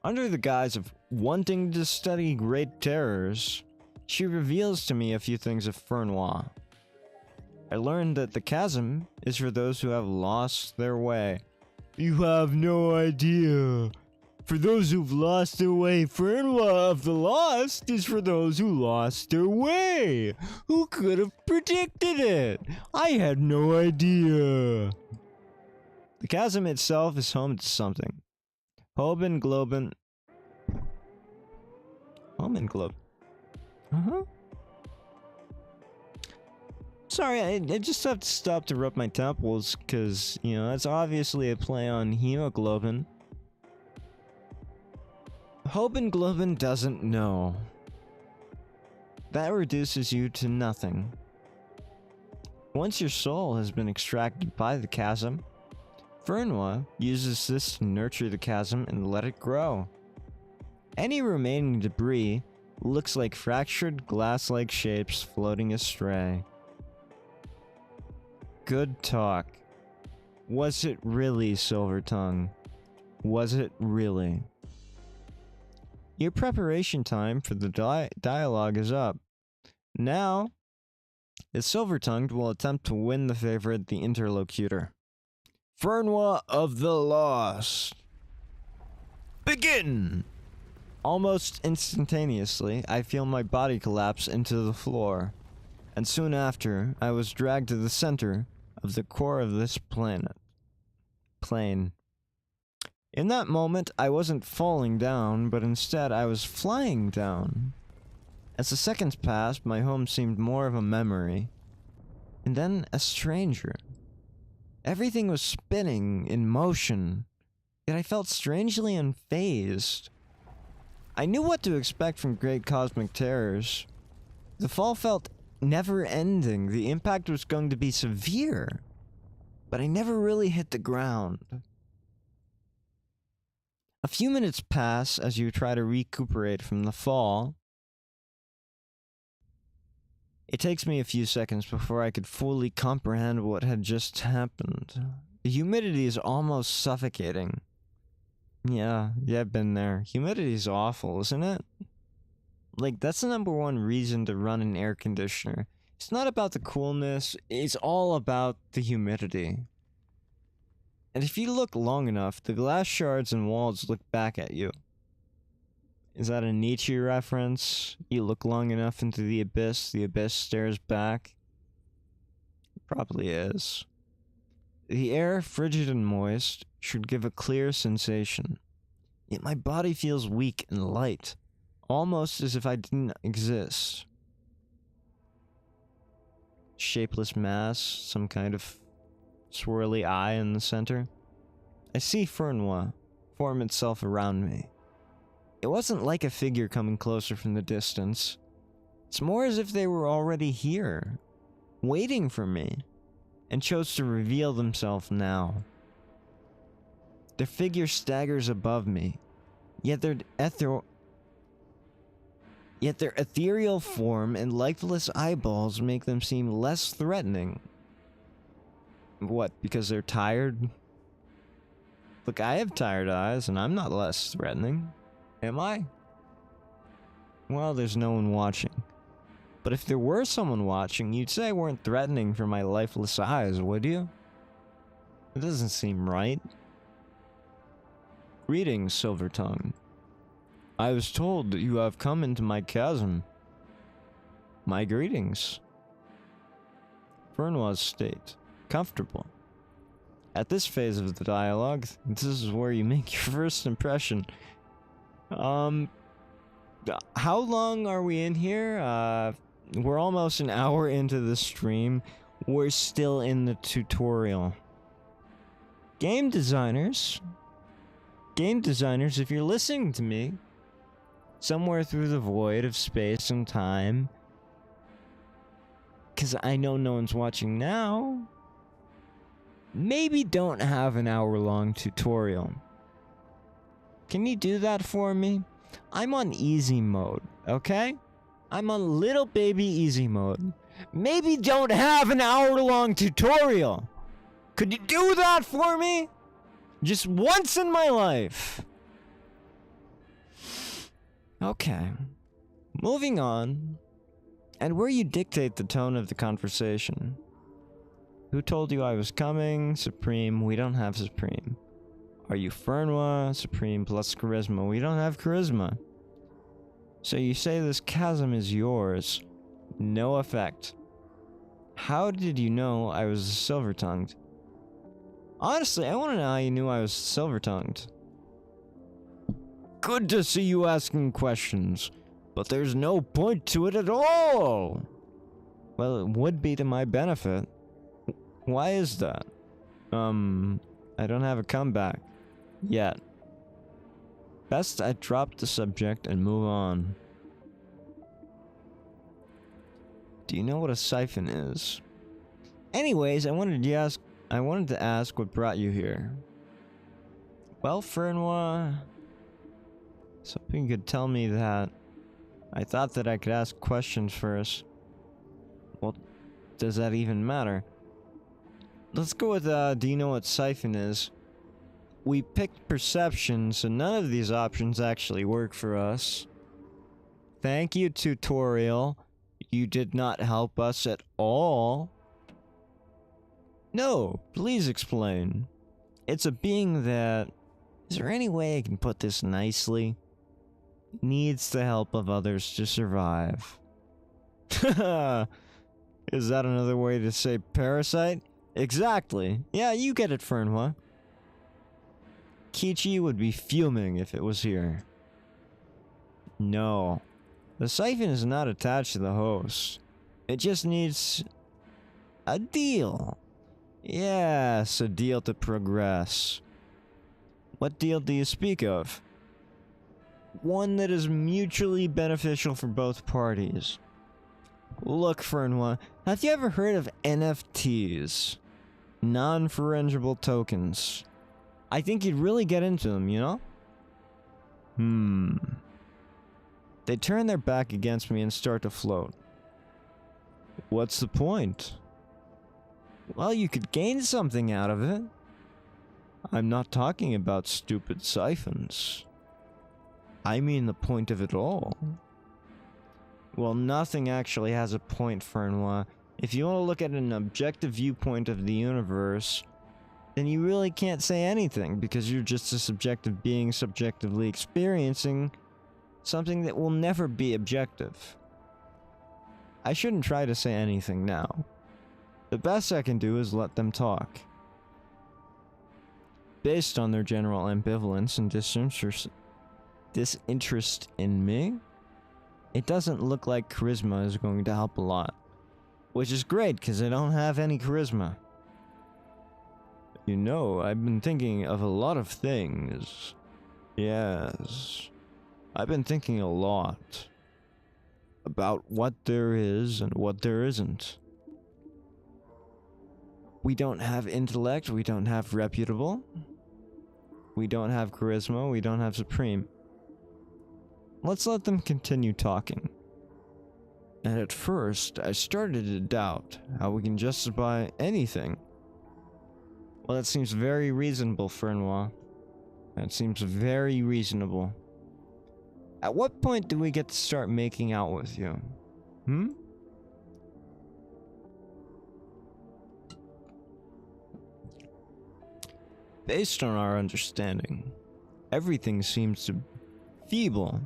Under the guise of wanting to study great terrors, she reveals to me a few things of Fernois. I learned that the chasm is for those who have lost their way. You have no idea. For those who've lost their way, Fernois of the Lost is for those who lost their way. Who could have predicted it? I had no idea. The chasm itself is home to something. Home and Globe. Sorry, I just have to stop to rub my temples, because, you know, that's obviously a play on hemoglobin. Globin doesn't know. That reduces you to nothing. Once your soul has been extracted by the chasm, Fernois uses this to nurture the chasm and let it grow. Any remaining debris looks like fractured glass-like shapes floating astray. Good talk. Was it really, Silvertongue? Was it really? Your preparation time for the dialogue is up. Now, the Silvertongued will attempt to win the favorite, the interlocutor. Fernois of the Lost. Begin! Almost instantaneously, I feel my body collapse into the floor, and soon after, I was dragged to the center of the core of this plane. In that moment, I wasn't falling down, but instead I was flying down. As the seconds passed, my home seemed more of a memory, and then a stranger. Everything was spinning in motion, yet I felt strangely unfazed. I knew what to expect from great cosmic terrors. The fall felt never-ending. The impact was going to be severe. but I never really hit the ground. A few minutes pass as you try to recuperate from the fall. It takes me a few seconds before I could fully comprehend what had just happened. The humidity is almost suffocating. Yeah, I've been there. Humidity is awful, isn't it? Like, that's the #1 reason to run an air conditioner. It's not about the coolness, it's all about the humidity. And if you look long enough, the glass shards and walls look back at you. Is that a Nietzsche reference? You look long enough into the abyss stares back? It probably is. The air, frigid and moist, should give a clear sensation. Yet my body feels weak and light, almost as if I didn't exist. Shapeless mass, some kind of swirly eye in the center. I see Fernwa form itself around me. It wasn't like a figure coming closer from the distance. It's more as if they were already here, waiting for me, and chose to reveal themselves now. Their figure staggers above me, yet their ethereal form and lifeless eyeballs make them seem less threatening. What, because they're tired? Look, I have tired eyes, and I'm not less threatening. Am I? Well, there's no one watching. But if there were someone watching, you'd say I weren't threatening for my lifeless eyes, would you? It doesn't seem right. Greetings, Silver-Tongue. I was told that you have come into my chasm. My greetings. Fernwa's state. Comfortable. At this phase of the dialogue, this is where you make your first impression. How long are we in here? We're almost an hour into the stream. We're still in the tutorial. Game designers, if you're listening to me, somewhere through the void of space and time, because I know no one's watching now, maybe don't have an hour-long tutorial. Can you do that for me? I'm on easy mode, okay? I'm on little baby easy mode. Maybe don't have an hour-long tutorial. Could you do that for me? Just once in my life. Okay. Moving on. And where you dictate the tone of the conversation. Who told you I was coming? Supreme. We don't have Supreme. Are you Fernwa? Supreme plus charisma. We don't have charisma. So you say this chasm is yours. No effect. How did you know I was silver-tongued? Honestly, I want to know how you knew I was silver-tongued. Good to see you asking questions, but there's no point to it at all. Well, it would be to my benefit. Why is that? I don't have a comeback. Yet. Best I drop the subject and move on. Do you know what a siphon is? Anyways, I wanted to ask what brought you here. Well, Fernwa, something could tell me that. I thought that I could ask questions first. Well, does that even matter? Let's go with, do you know what siphon is? We picked perception, so none of these options actually work for us. Thank you, tutorial. You did not help us at all. No, please explain. It's a being that... Is there any way I can put this nicely? Needs the help of others to survive. Is that another way to say parasite? Exactly. Yeah, you get it, Fernwa. Kichi would be fuming if it was here. No. The siphon is not attached to the host. It just needs... a deal. Yes, a deal to progress. What deal do you speak of? One that is mutually beneficial for both parties. Look, Fernwa, have you ever heard of NFTs? Non-fungible tokens. I think you'd really get into them, you know? They turn their back against me and start to float. What's the point? Well, you could gain something out of it. I'm not talking about stupid siphons. I mean the point of it all. Well, nothing actually has a point, Fernwa. If you want to look at an objective viewpoint of the universe, then you really can't say anything, because you're just a subjective being subjectively experiencing something that will never be objective. I shouldn't try to say anything now. The best I can do is let them talk. Based on their general ambivalence and disinterest in me, it doesn't look like charisma is going to help a lot. Which is great, because I don't have any charisma. You know, I've been thinking of a lot of things. Yes. I've been thinking a lot about what there is and what there isn't. We don't have intellect, we don't have reputable, we don't have charisma, we don't have supreme. Let's let them continue talking. And at first, I started to doubt how we can justify anything. Well, that seems very reasonable, Fernwa. That seems very reasonable. At what point do we get to start making out with you? Based on our understanding, everything seems to feeble.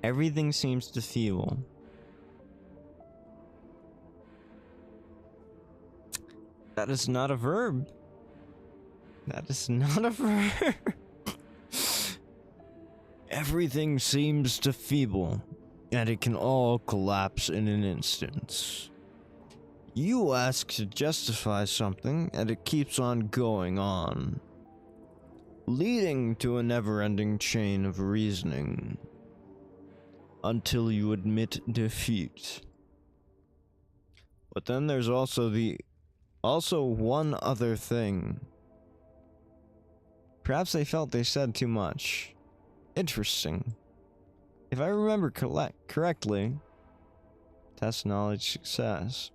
Everything seems to feeble. That is not a verb. That is not a verb. Everything seems to feeble, and it can all collapse in an instant. You ask to justify something, and it keeps on going on, leading to a never-ending chain of reasoning, until you admit defeat. But then there's also one other thing. Perhaps they felt they said too much. Interesting. If I remember correctly, test knowledge success.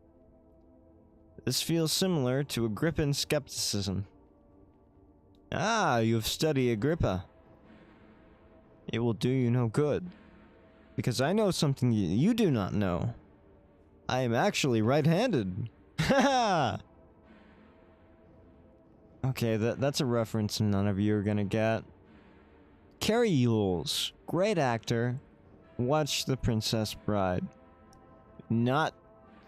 This feels similar to Agrippan skepticism. Ah, you have studied Agrippa. It will do you no good, because I know something you do not know. I am actually right-handed. Haha! Okay, that's a reference none of you are gonna get. Carrie Yules, great actor. Watch The Princess Bride. Not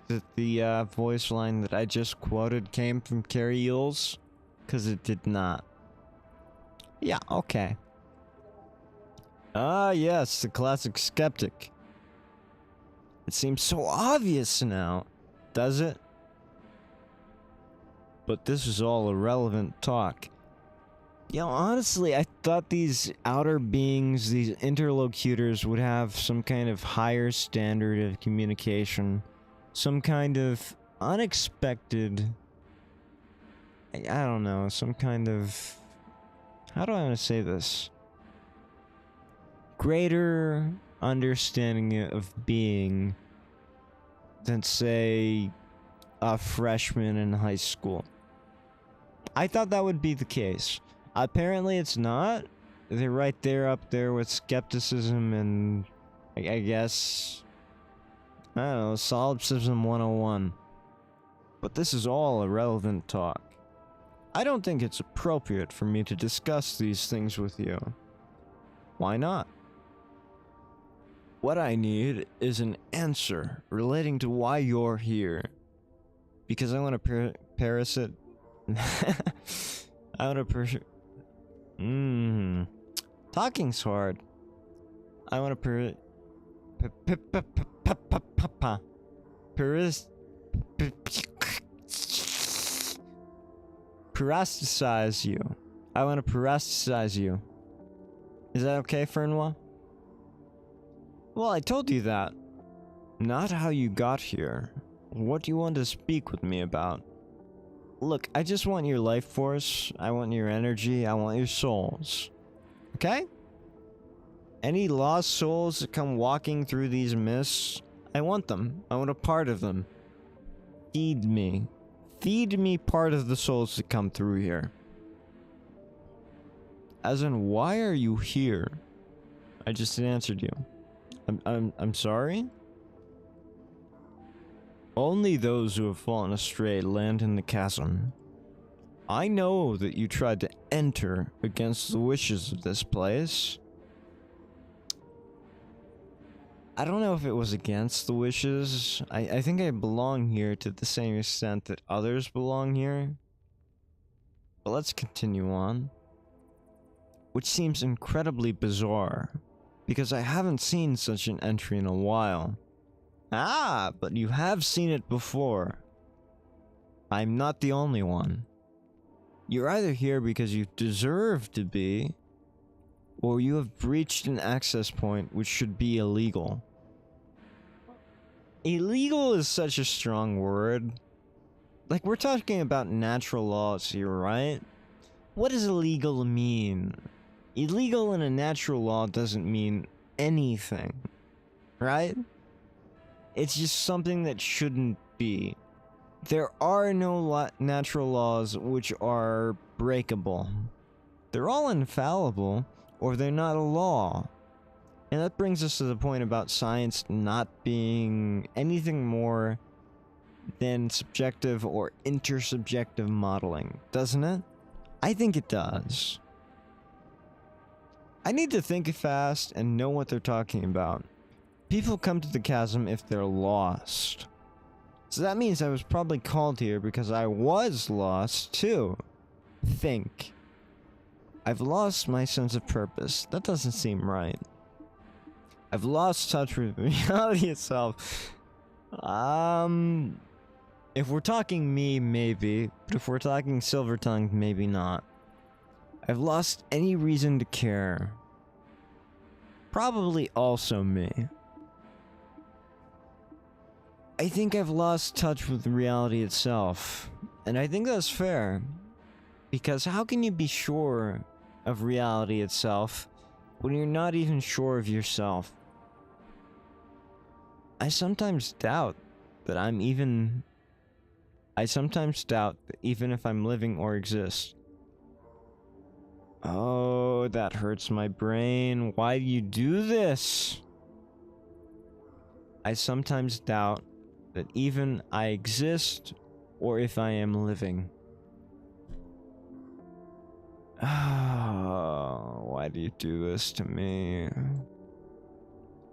that the voice line that I just quoted came from Carrie Yules, because it did not. Yeah, okay. Ah, yes, the classic skeptic. It seems so obvious now, does it? But this is all irrelevant talk. You know, honestly, I thought these outer beings, these interlocutors, would have some kind of higher standard of communication. Some kind of unexpected... I don't know, some kind of... How do I want to say this? Greater understanding of being than, say, a freshman in high school. I thought that would be the case. Apparently it's not. They're right there up there with skepticism and, I guess, I don't know, solipsism 101. But this is all irrelevant talk. I don't think it's appropriate for me to discuss these things with you. Why not? What I need is an answer relating to why you're here. Because I want to parasite... I want to Talking's hard. I want to parasticize you. I want to parasticize you. Is that okay, Fernwa? Well, I told you that. Not how you got here. What do you want to speak with me about? Look, I just want your life force. I want your energy. I want your souls. Okay? Any lost souls that come walking through these mists, I want them. I want a part of them. Feed me. Feed me part of the souls that come through here. As in, why are you here? I just answered you. I'm sorry? Only those who have fallen astray land in the chasm. I know that you tried to enter against the wishes of this place. I don't know if it was against the wishes. I think I belong here to the same extent that others belong here. But let's continue on. Which seems incredibly bizarre, because I haven't seen such an entry in a while. Ah, but you have seen it before. I'm not the only one. You're either here because you deserve to be, or you have breached an access point which should be illegal. Illegal is such a strong word. Like, we're talking about natural laws here, right? What does illegal mean? Illegal in a natural law doesn't mean anything, right? It's just something that shouldn't be. There are no natural laws which are breakable. They're all infallible, or they're not a law. And that brings us to the point about science not being anything more than subjective or intersubjective modeling, doesn't it? I think it does. I need to think fast and know what they're talking about. People come to the chasm if they're lost. So that means I was probably called here because I was lost too. Think. I've lost my sense of purpose. That doesn't seem right. I've lost touch with reality itself. If we're talking me, maybe. But if we're talking silver-tongued, maybe not. I've lost any reason to care. Probably also me. I think I've lost touch with reality itself. And I think that's fair. Because how can you be sure of reality itself when you're not even sure of yourself? I sometimes doubt that even if I'm living or exist. Oh, that hurts my brain. Why do you do this? I sometimes doubt that even I exist or if I am living. Oh, why do you do this to me?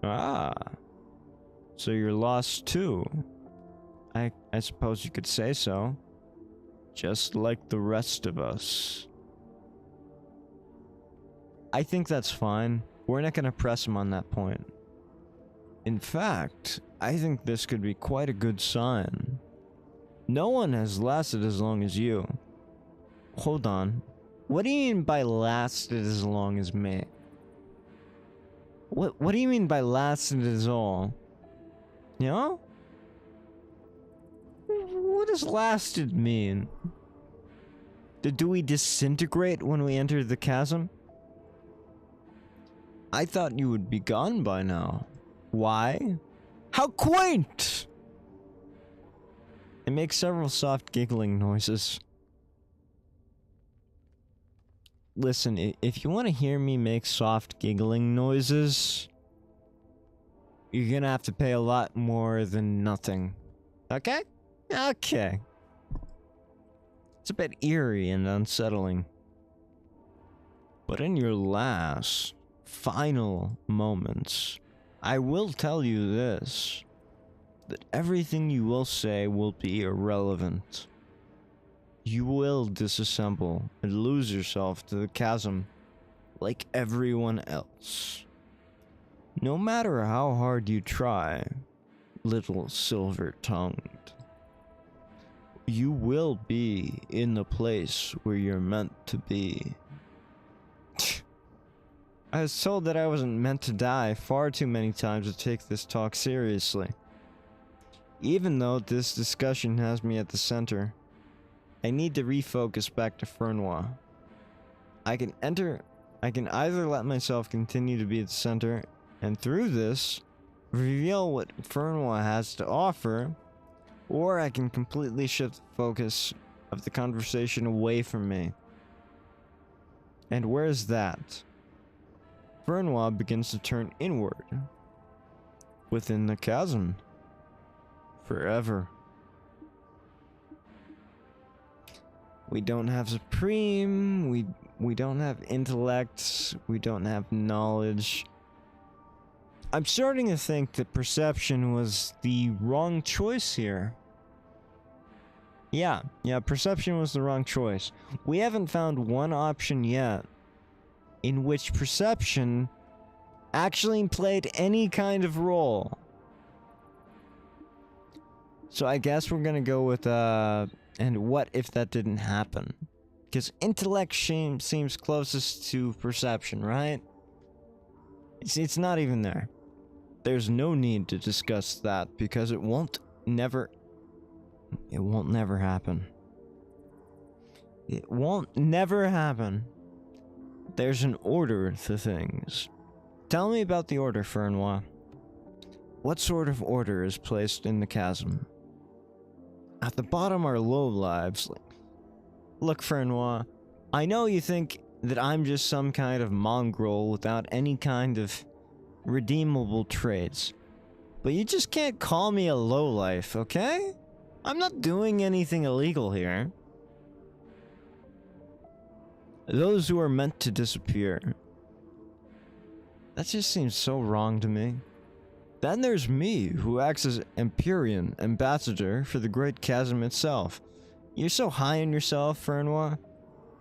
Ah, so you're lost too. I suppose you could say so. Just like the rest of us. I think that's fine. We're not gonna press him on that point. In fact, I think this could be quite a good sign. No one has lasted as long as you. Hold on. What do you mean by lasted as long as me? What do you mean by lasted as all? You know? What does lasted mean? Do we disintegrate when we enter the chasm? I thought you would be gone by now. Why? How quaint! It makes several soft giggling noises. Listen, if you want to hear me make soft giggling noises, you're gonna have to pay a lot more than nothing. Okay? Okay. It's a bit eerie and unsettling. But in your last, final moments, I will tell you this, that everything you will say will be irrelevant. You will disassemble and lose yourself to the chasm like everyone else. No matter how hard you try, little silver-tongued, you will be in the place where you're meant to be. I was told that I wasn't meant to die far too many times to take this talk seriously. Even though this discussion has me at the center. I need to refocus back to Fernois. I can either let myself continue to be at the center, and through this, reveal what Fernois has to offer, or I can completely shift the focus of the conversation away from me. And where is that? Fernois begins to turn inward. Within the chasm. Forever. We don't have supreme, we don't have intellect, we don't have knowledge. I'm starting to think that perception was the wrong choice here. Yeah, perception was the wrong choice. We haven't found one option yet in which perception actually played any kind of role. So I guess we're gonna go with, and what if that didn't happen? Because intellect seems closest to perception, right? It's not even there. There's no need to discuss that because it won't never happen. It won't never happen. There's an order to things. Tell me about the order, Fernois. What sort of order is placed in the chasm? At the bottom are low lives. Look, Fernois, I know you think that I'm just some kind of mongrel without any kind of redeemable traits, but you just can't call me a lowlife, okay? I'm not doing anything illegal here. Those who are meant to disappear. That just seems so wrong to me. Then there's me, who acts as Empyrean ambassador for the Great Chasm itself. You're so high on yourself, Fernois.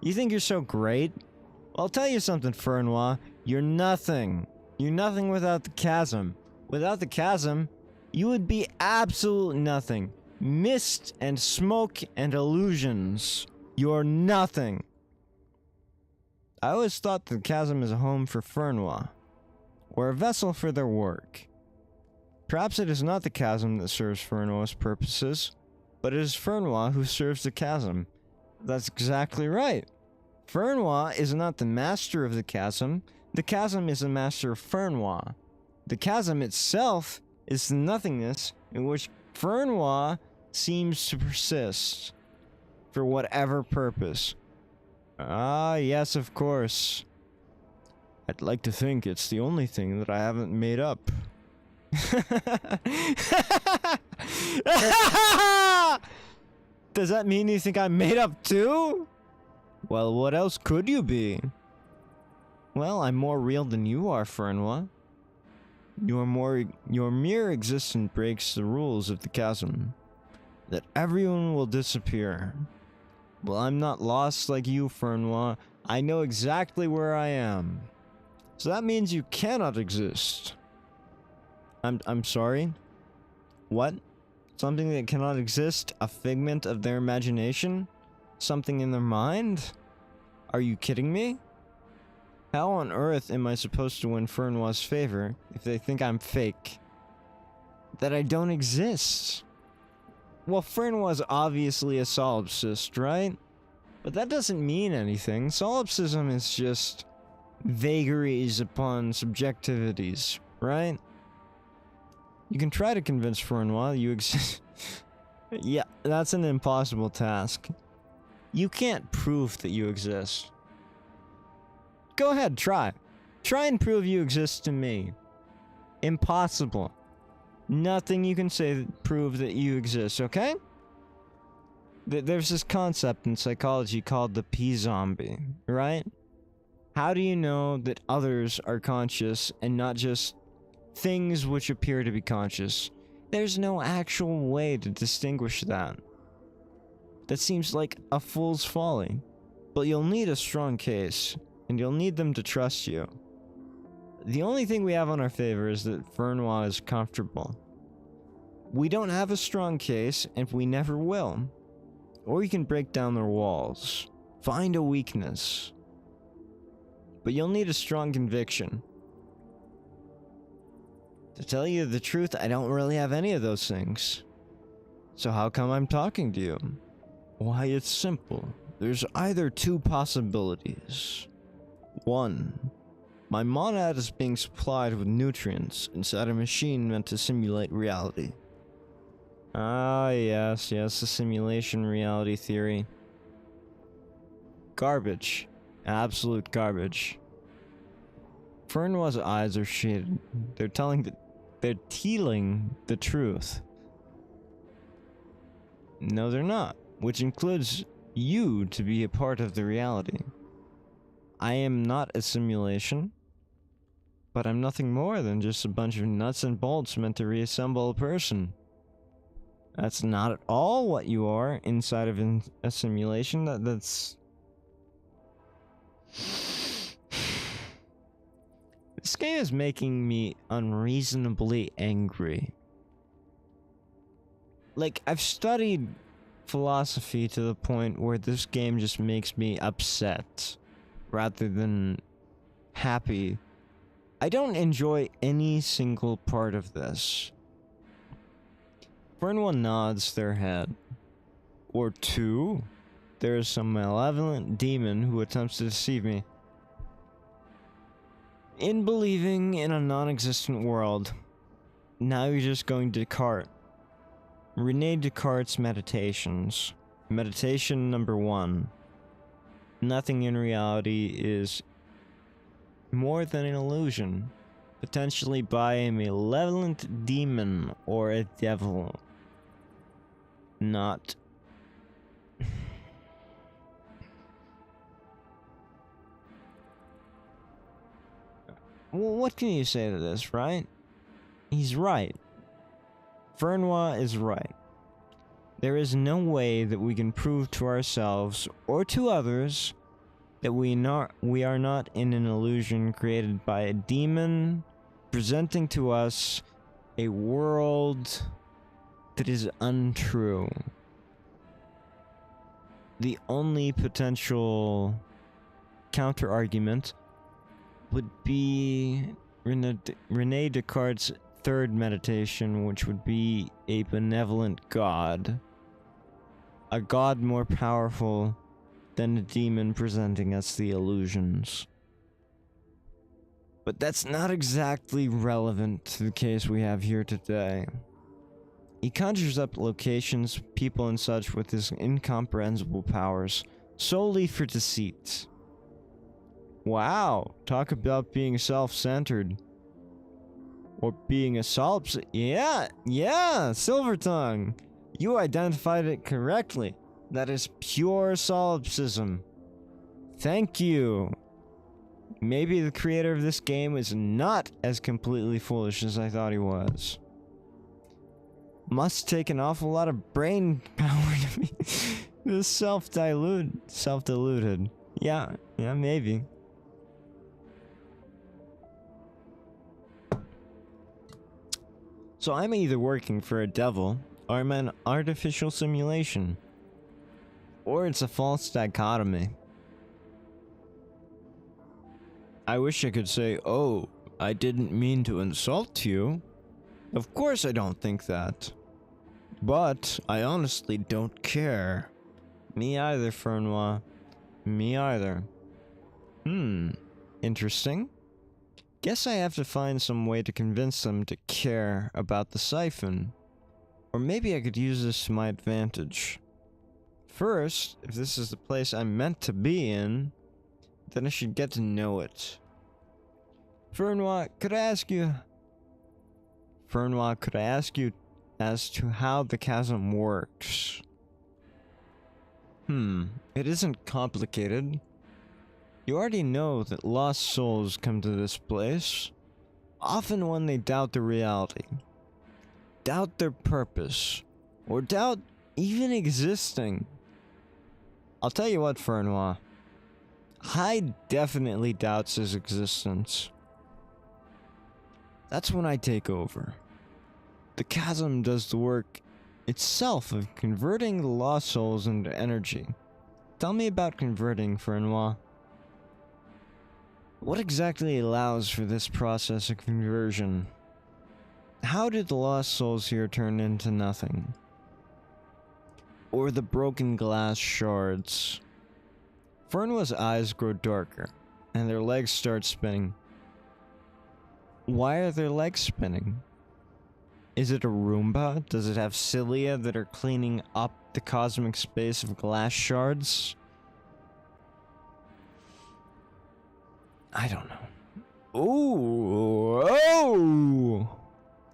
You think you're so great? Well, I'll tell you something, Fernois. You're nothing. You're nothing without the chasm. Without the chasm, you would be absolute nothing. Mist and smoke and illusions. You're nothing. I always thought the chasm is a home for Fernois, or a vessel for their work. Perhaps it is not the chasm that serves Fernois' purposes, but it is Fernois who serves the chasm. That's exactly right. Fernois is not the master of the chasm is the master of Fernois. The chasm itself is the nothingness in which Fernois seems to persist, for whatever purpose. Ah, yes, of course. I'd like to think it's the only thing that I haven't made up. Does that mean you think I'm made up too? Well, what else could you be? Well, I'm more real than you are, Fernois. Your mere existence breaks the rules of the chasm. That everyone will disappear. Well, I'm not lost like you, Fernois. I know exactly where I am. So that means you cannot exist. I'm sorry? What? Something that cannot exist? A figment of their imagination? Something in their mind? Are you kidding me? How on earth am I supposed to win Fernois' favor if they think I'm fake? That I don't exist? Well, Fernois is obviously a solipsist, right? But that doesn't mean anything. Solipsism is just vagaries upon subjectivities, right? You can try to convince Fernois you exist. Yeah, that's an impossible task. You can't prove that you exist. Go ahead, try. Try and prove you exist to me. Impossible. Nothing you can say that prove that you exist, okay? There's this concept in psychology called the P-zombie, right? How do you know that others are conscious and not just things which appear to be conscious? There's no actual way to distinguish that. That seems like a fool's folly. But you'll need a strong case, and you'll need them to trust you. The only thing we have on our favor is that Fernois is comfortable. We don't have a strong case, and we never will. Or you can break down their walls. Find a weakness. But you'll need a strong conviction. To tell you the truth, I don't really have any of those things. So how come I'm talking to you? Why, it's simple. There's either two possibilities. One, my monad is being supplied with nutrients inside a machine meant to simulate reality. Ah, yes, the simulation reality theory. Garbage. Absolute garbage. Fernwa's eyes are shaded. They're telling the truth. No, they're not. Which includes you to be a part of the reality. I am not a simulation, but I'm nothing more than just a bunch of nuts and bolts meant to reassemble a person. That's not at all what you are inside of a simulation. That's... This game is making me unreasonably angry. Like, I've studied philosophy to the point where this game just makes me upset rather than happy. I don't enjoy any single part of this. Fernwa nods their head. Or two, there is some malevolent demon who attempts to deceive me in believing in a non-existent world. Now you're just going to Descartes. Rene Descartes' meditations. Meditation number 1. Nothing in reality is more than an illusion, potentially by a malevolent demon or a devil. Not... Well, what can you say to this, right? He's right. Fernwa is right. There is no way that we can prove to ourselves or to others that we are not in an illusion created by a demon presenting to us a world that is untrue. The only potential counter-argument would be Rene Descartes' third meditation, which would be a benevolent god. A god more powerful than a demon presenting us the illusions. But that's not exactly relevant to the case we have here today. He conjures up locations, people and such with his incomprehensible powers, solely for deceit. Wow, talk about being self-centered. Or being a solipsist. Yeah, Silver Tongue. You identified it correctly. That is pure solipsism. Thank you. Maybe the creator of this game is not as completely foolish as I thought he was. Must take an awful lot of brain power to be this self-deluded. Yeah, maybe. So I'm either working for a devil, or I'm an artificial simulation. Or it's a false dichotomy. I wish I could say, oh, I didn't mean to insult you. Of course I don't think that. But I honestly don't care. Me either, Fernwa. Me either. Interesting. Guess I have to find some way to convince them to care about the siphon. Or maybe I could use this to my advantage. First, if this is the place I'm meant to be in, then I should get to know it. Fernwa, could I ask you as to how the chasm works? It isn't complicated. You already know that lost souls come to this place, often when they doubt the reality, doubt their purpose, or doubt even existing. I'll tell you what, Fernwa. Hyde definitely doubts his existence. That's when I take over. The chasm does the work itself of converting the lost souls into energy. Tell me about converting, Fernwa. What exactly allows for this process of conversion? How did the lost souls here turn into nothing? or the broken glass shards. Fernwa's eyes grow darker, and their legs start spinning. Why are their legs spinning? Is it a Roomba? Does it have cilia that are cleaning up the cosmic space of glass shards? I don't know. Ooh, oh!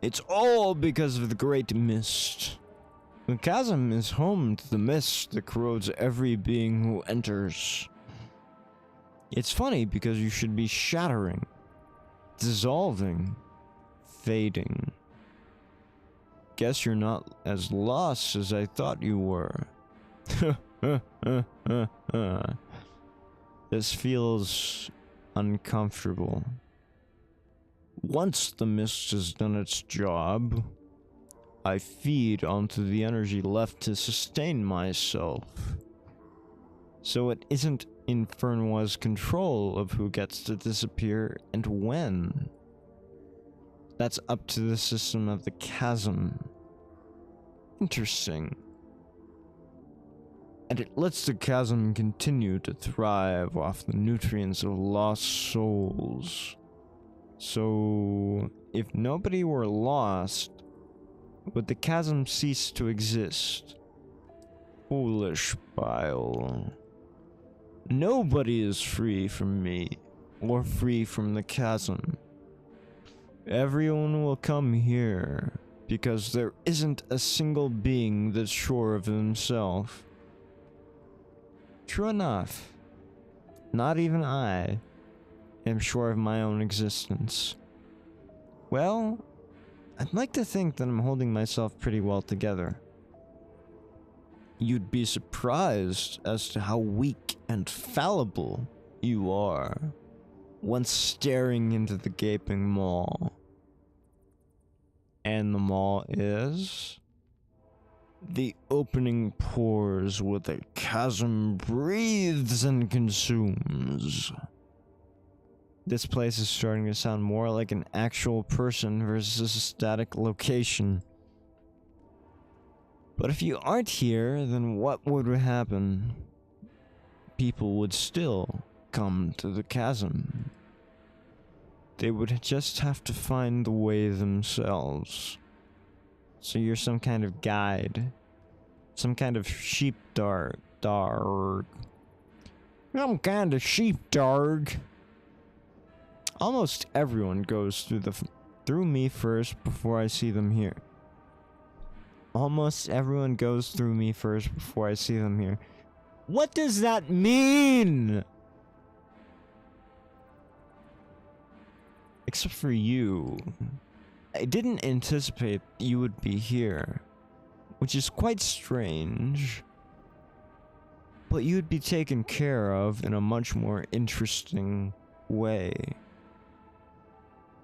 It's all because of the Great Mist. The chasm is home to the mist that corrodes every being who enters. It's funny because you should be shattering, dissolving, fading. Guess you're not as lost as I thought you were. This feels uncomfortable. Once the mist has done its job, I feed onto the energy left to sustain myself. So it isn't in Fernwa's control of who gets to disappear and when. That's up to the system of the chasm. Interesting. And it lets the chasm continue to thrive off the nutrients of lost souls. So, if nobody were lost, would the chasm cease to exist? Foolish bile. Nobody is free from me, or free from the chasm. Everyone will come here, because there isn't a single being that's sure of himself. True enough. Not even I am sure of my own existence. Well, I'd like to think that I'm holding myself pretty well together. You'd be surprised as to how weak and fallible you are once staring into the gaping maw. And the maw is the opening pores where the chasm breathes and consumes. This place is starting to sound more like an actual person versus a static location. But if you aren't here, then what would happen? People would still come to the chasm. They would just have to find the way themselves. So you're some kind of guide. Some kind of sheepdog. Some kind of sheepdog. Almost everyone goes through me first before I see them here. Almost everyone goes through me first before I see them here. What does that mean? Except for you. I didn't anticipate you would be here, which is quite strange. But you'd be taken care of in a much more interesting way.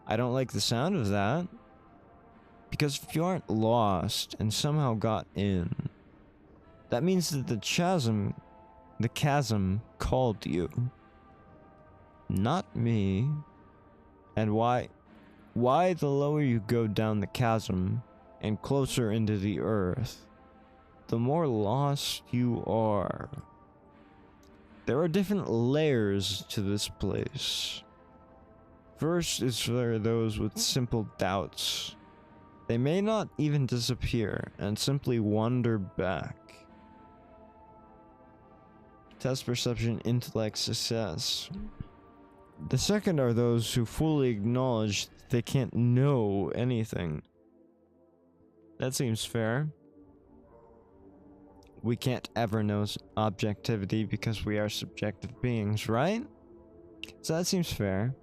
I don't like the sound of that. Because if you aren't lost and somehow got in, that means that the chasm called you. Not me. And why the lower you go down the chasm and closer into the earth, the more lost you are. There are different layers to this place. First is for those with simple doubts. They may not even disappear and simply wander back. Test perception, intellect, success. The second are those who fully acknowledge that they can't know anything. That seems fair. We can't ever know objectivity because we are subjective beings, right? So that seems fair.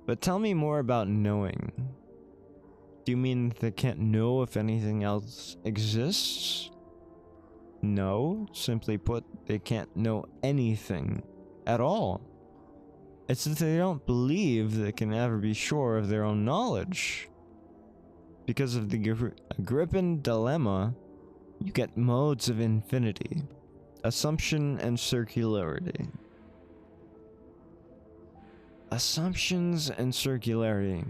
But tell me more about knowing. Do you mean they can't know if anything else exists? No, simply put, they can't know anything at all. It's that they don't believe they can ever be sure of their own knowledge. Because of the Agrippin dilemma, you get modes of infinity, assumption and circularity. Assumptions and circularity.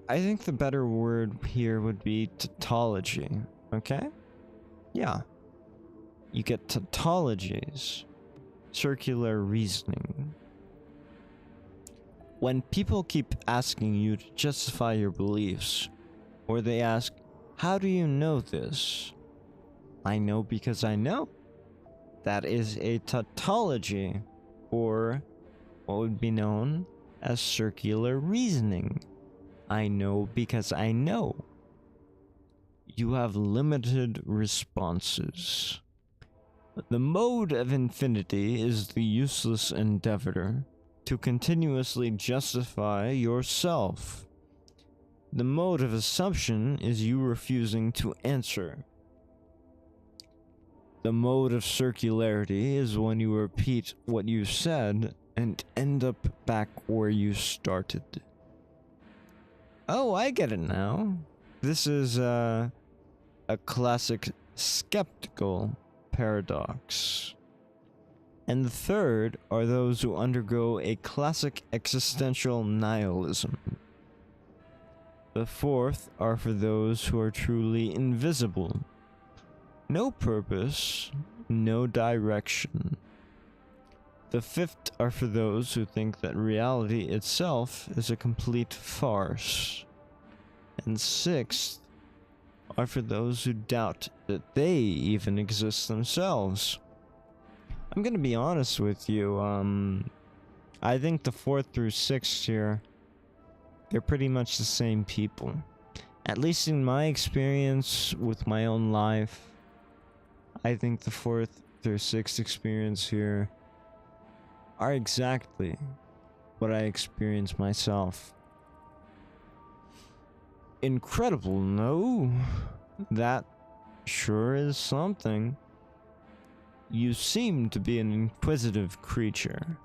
I think the better word here would be tautology, okay? Yeah. You get tautologies, circular reasoning. When people keep asking you to justify your beliefs, or they ask, how do you know this? I know because I know. That is a tautology, or what would be known as circular reasoning. I know because I know. You have limited responses. The mode of infinity is the useless endeavor to continuously justify yourself. The mode of assumption is you refusing to answer. The mode of circularity is when you repeat what you said and end up back where you started. Oh, I get it now. This is a classic skeptical paradox. And the third are those who undergo a classic existential nihilism. The fourth are for those who are truly invisible. No purpose, no direction. The fifth are for those who think that reality itself is a complete farce. And sixth are for those who doubt that they even exist themselves. I'm gonna be honest with you, I think the fourth through sixth here, they're pretty much the same people. At least in my experience with my own life, I think the fourth through sixth experience here are exactly what I experienced myself. Incredible, no? That sure is something. You seem to be an inquisitive creature.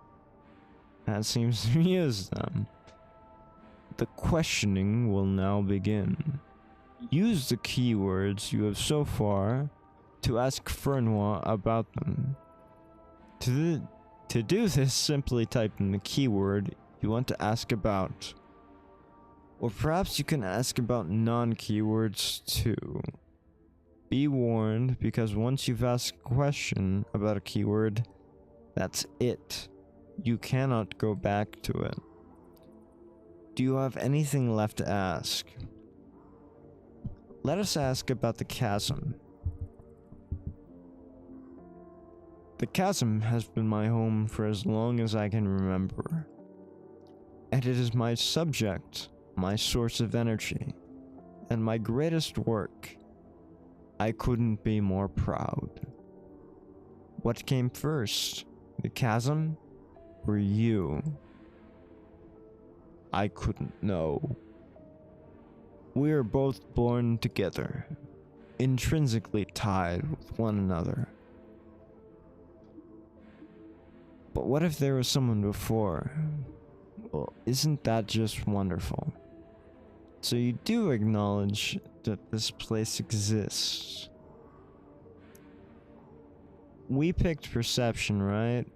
That seems to amuse them. The questioning will now begin. Use the keywords you have so far to ask Fernwa about them. To do this, simply type in the keyword you want to ask about. Or perhaps you can ask about non-keywords too. Be warned, because once you've asked a question about a keyword, that's it. You cannot go back to it. Do you have anything left to ask? Let us ask about the chasm. The chasm has been my home for as long as I can remember. And it is my subject, my source of energy, and my greatest work. I couldn't be more proud. What came first, the chasm or you? I couldn't know. We are both born together, intrinsically tied with one another. But what if there was someone before? Well, isn't that just wonderful? So you do acknowledge that this place exists. We picked perception, right?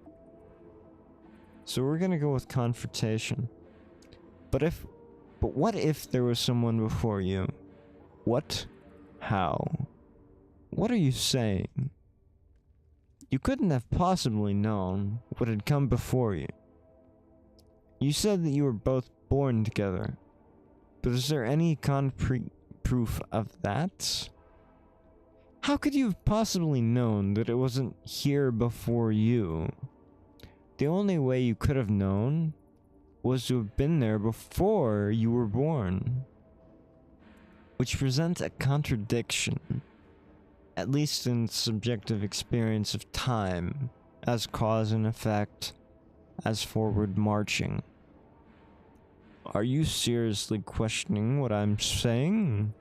So we're gonna go with confrontation. But what if there was someone before you? What? How? What are you saying? You couldn't have possibly known what had come before you. You said that you were both born together, but is there any concrete proof of that? How could you have possibly known that it wasn't here before you? The only way you could have known was to have been there before you were born, which presents a contradiction, at least in subjective experience of time, as cause and effect, as forward marching. Are you seriously questioning what I'm saying?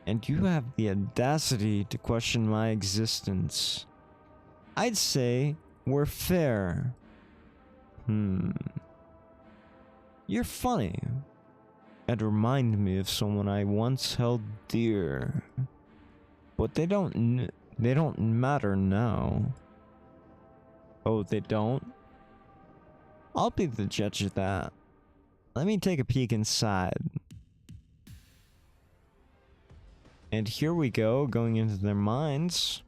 And you have the audacity to question my existence. I'd say we're fair. You're funny, and remind me of someone I once held dear. But they don't matter now. Oh, they don't? I'll be the judge of that. Let me take a peek inside. And here we go, going into their minds.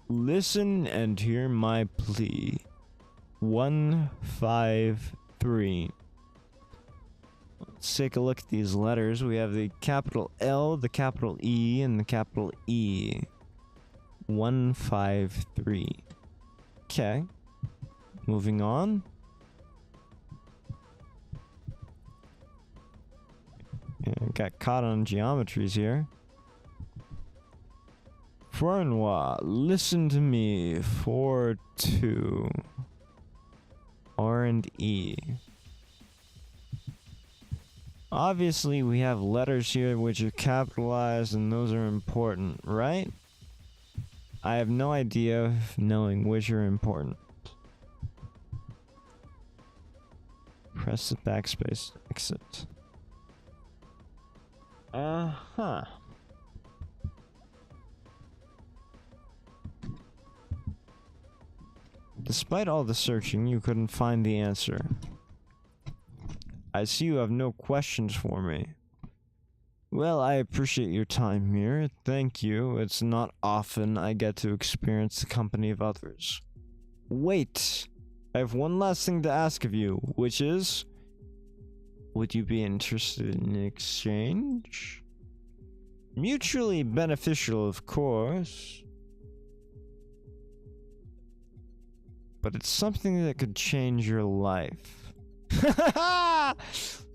Listen and hear my plea. 153. Let's take a look at these letters. We have the capital L, the capital E, and the capital E. 153. Okay. Moving on. Yeah, got caught on geometries here. Frenois, listen to me. 4-2. R and E. Obviously, we have letters here which are capitalized, and those are important, right? I have no idea of knowing which are important. Press the backspace to exit. Uh-huh. Despite all the searching, you couldn't find the answer. I see you have no questions for me. Well, I appreciate your time here. Thank you. It's not often I get to experience the company of others. Wait! I have one last thing to ask of you, which is... would you be interested in exchange? Mutually beneficial, of course. But it's something that could change your life.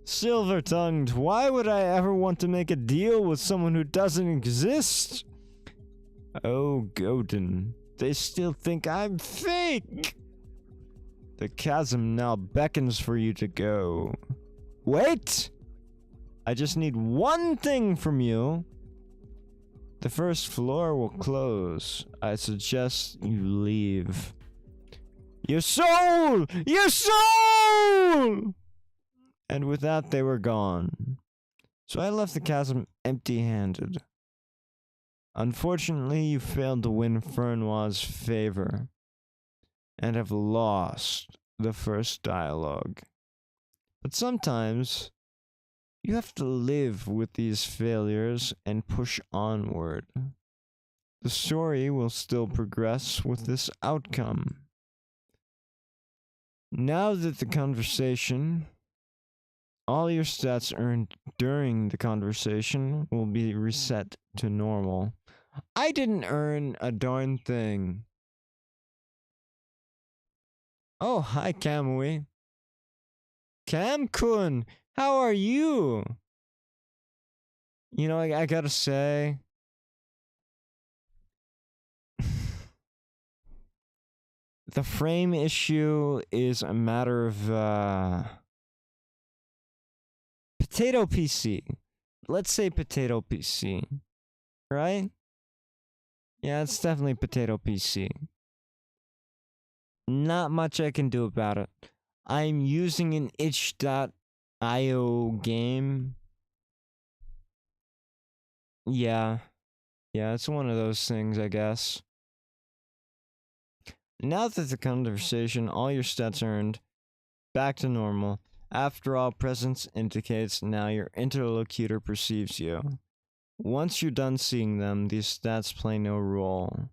Silver-tongued, why would I ever want to make a deal with someone who doesn't exist? Oh, Godin, they still think I'm fake! The chasm now beckons for you to go. Wait! I just need one thing from you. The first floor will close. I suggest you leave. Your soul! Your soul! And with that, they were gone. So I left the chasm empty-handed. Unfortunately, you failed to win Frenois' favor, and have lost the first dialogue. But sometimes, you have to live with these failures and push onward. The story will still progress with this outcome. Now that the conversation, all your stats earned during the conversation will be reset to normal. I didn't earn a darn thing. Oh, hi, Kamui. Cam-kun, how are you? You know, I gotta say... the frame issue is a matter of, Potato PC. Let's say Potato PC. Right? Yeah, it's definitely Potato PC. Not much I can do about it. I'm using an itch.io game. Yeah. Yeah, it's one of those things, I guess. Now that the conversation, all your stats earned, back to normal. After all, presence indicates now your interlocutor perceives you. Once you're done seeing them, these stats play no role.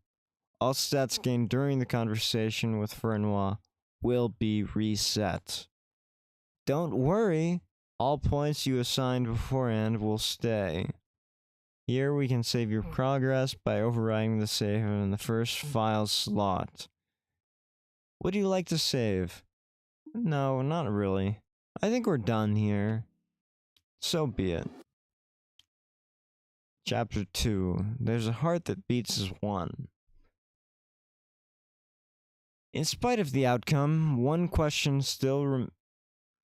All stats gained during the conversation with Frenois will be reset. Don't worry, all points you assigned beforehand will stay. Here we can save your progress by overriding the save in the first file slot. Would you like to save? No, not really. I think we're done here. So be it. Chapter 2. There's a heart that beats as one. In spite of the outcome, one question still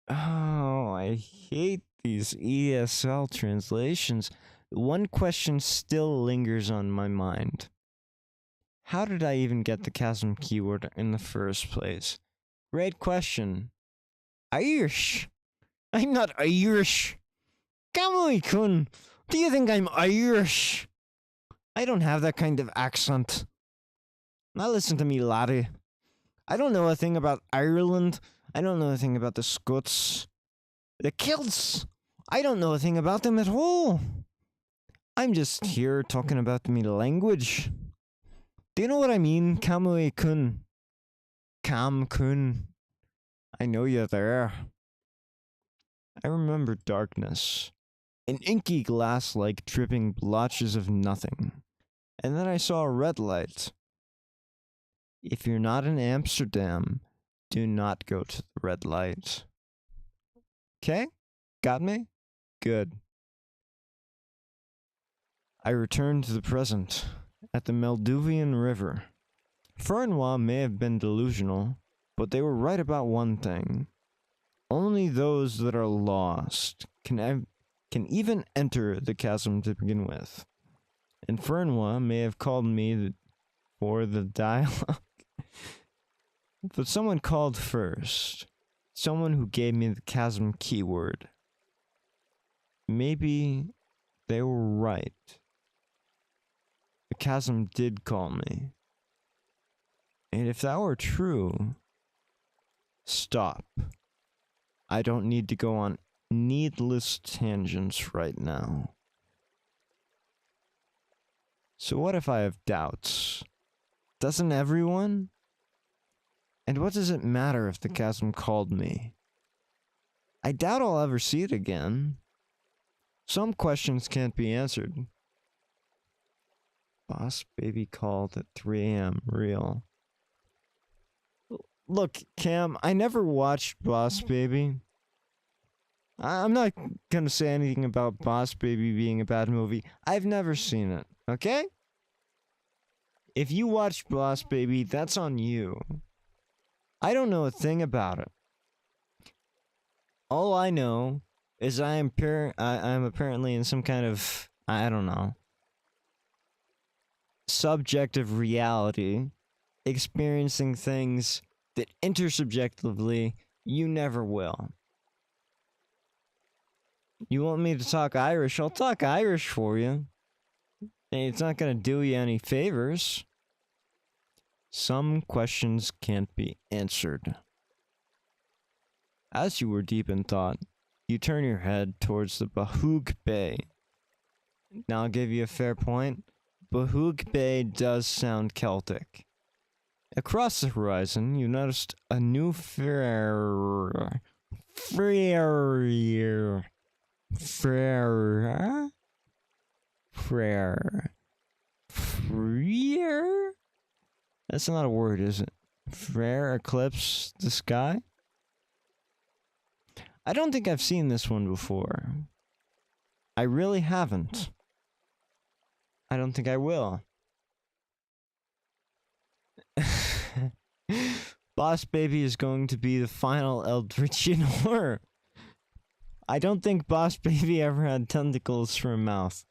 Oh, I hate these ESL translations. One question still lingers on my mind. How did I even get the chasm keyword in the first place? Great question. Irish. I'm not Irish. Kamui-kun, do you think I'm Irish? I don't have that kind of accent. Now listen to me, laddie. I don't know a thing about Ireland. I don't know a thing about the Scots. The Celts. I don't know a thing about them at all. I'm just here talking about me language. Do you know what I mean, Kamui-kun? Kam-kun. I know you're there. I remember darkness. An inky glass like dripping blotches of nothing. And then I saw a red light. If you're not in Amsterdam, do not go to the red light. Okay? Got me? Good. I returned to the present, at the Maldivian River. Fernwa may have been delusional, but they were right about one thing. Only those that are lost can even enter the chasm to begin with. And Fernwa may have called me for the dialogue. But someone called first. Someone who gave me the chasm keyword. Maybe they were right. The chasm did call me. And if that were true, stop. I don't need to go on needless tangents right now. So what if I have doubts? Doesn't everyone? And what does it matter if the chasm called me? I doubt I'll ever see it again. Some questions can't be answered. Boss baby called at 3 a.m. Real. Look, Cam, I never watched Boss Baby. I'm not gonna say anything about Boss Baby being a bad movie. I've never seen it, okay? If you watched Boss Baby, that's on you. I don't know a thing about it. All I know is I'm apparently in some kind of, I don't know, subjective reality, experiencing things that intersubjectively you never will. You want me to talk Irish? I'll talk Irish for you. And it's not gonna do you any favors. Some questions can't be answered. As you were deep in thought, you turn your head towards the Bahug Bay. Now I'll give you a fair point. Bahug Bay does sound Celtic. Across the horizon, you noticed a new Freer. That's not a word, is it? Frere eclipse the sky? I don't think I've seen this one before. I really haven't. I don't think I will. Boss Baby is going to be the final Eldritchian horror. I don't think Boss Baby ever had tentacles for a mouth.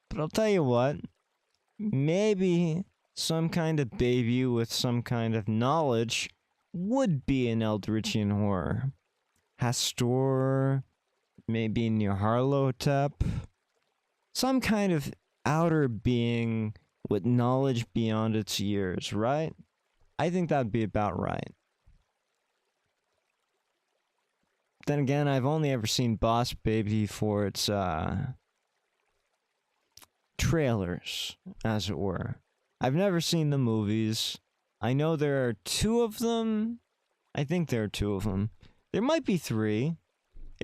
But I'll tell you what. Maybe some kind of baby with some kind of knowledge would be an Eldritchian horror. Hastor, maybe Nyarlathotep. Some kind of outer being with knowledge beyond its years, right? I think that'd be about right. Then again, I've only ever seen Boss Baby for its, trailers, as it were. I've never seen the movies. I know there are 2 of them. I think there are 2 of them. There might be 3.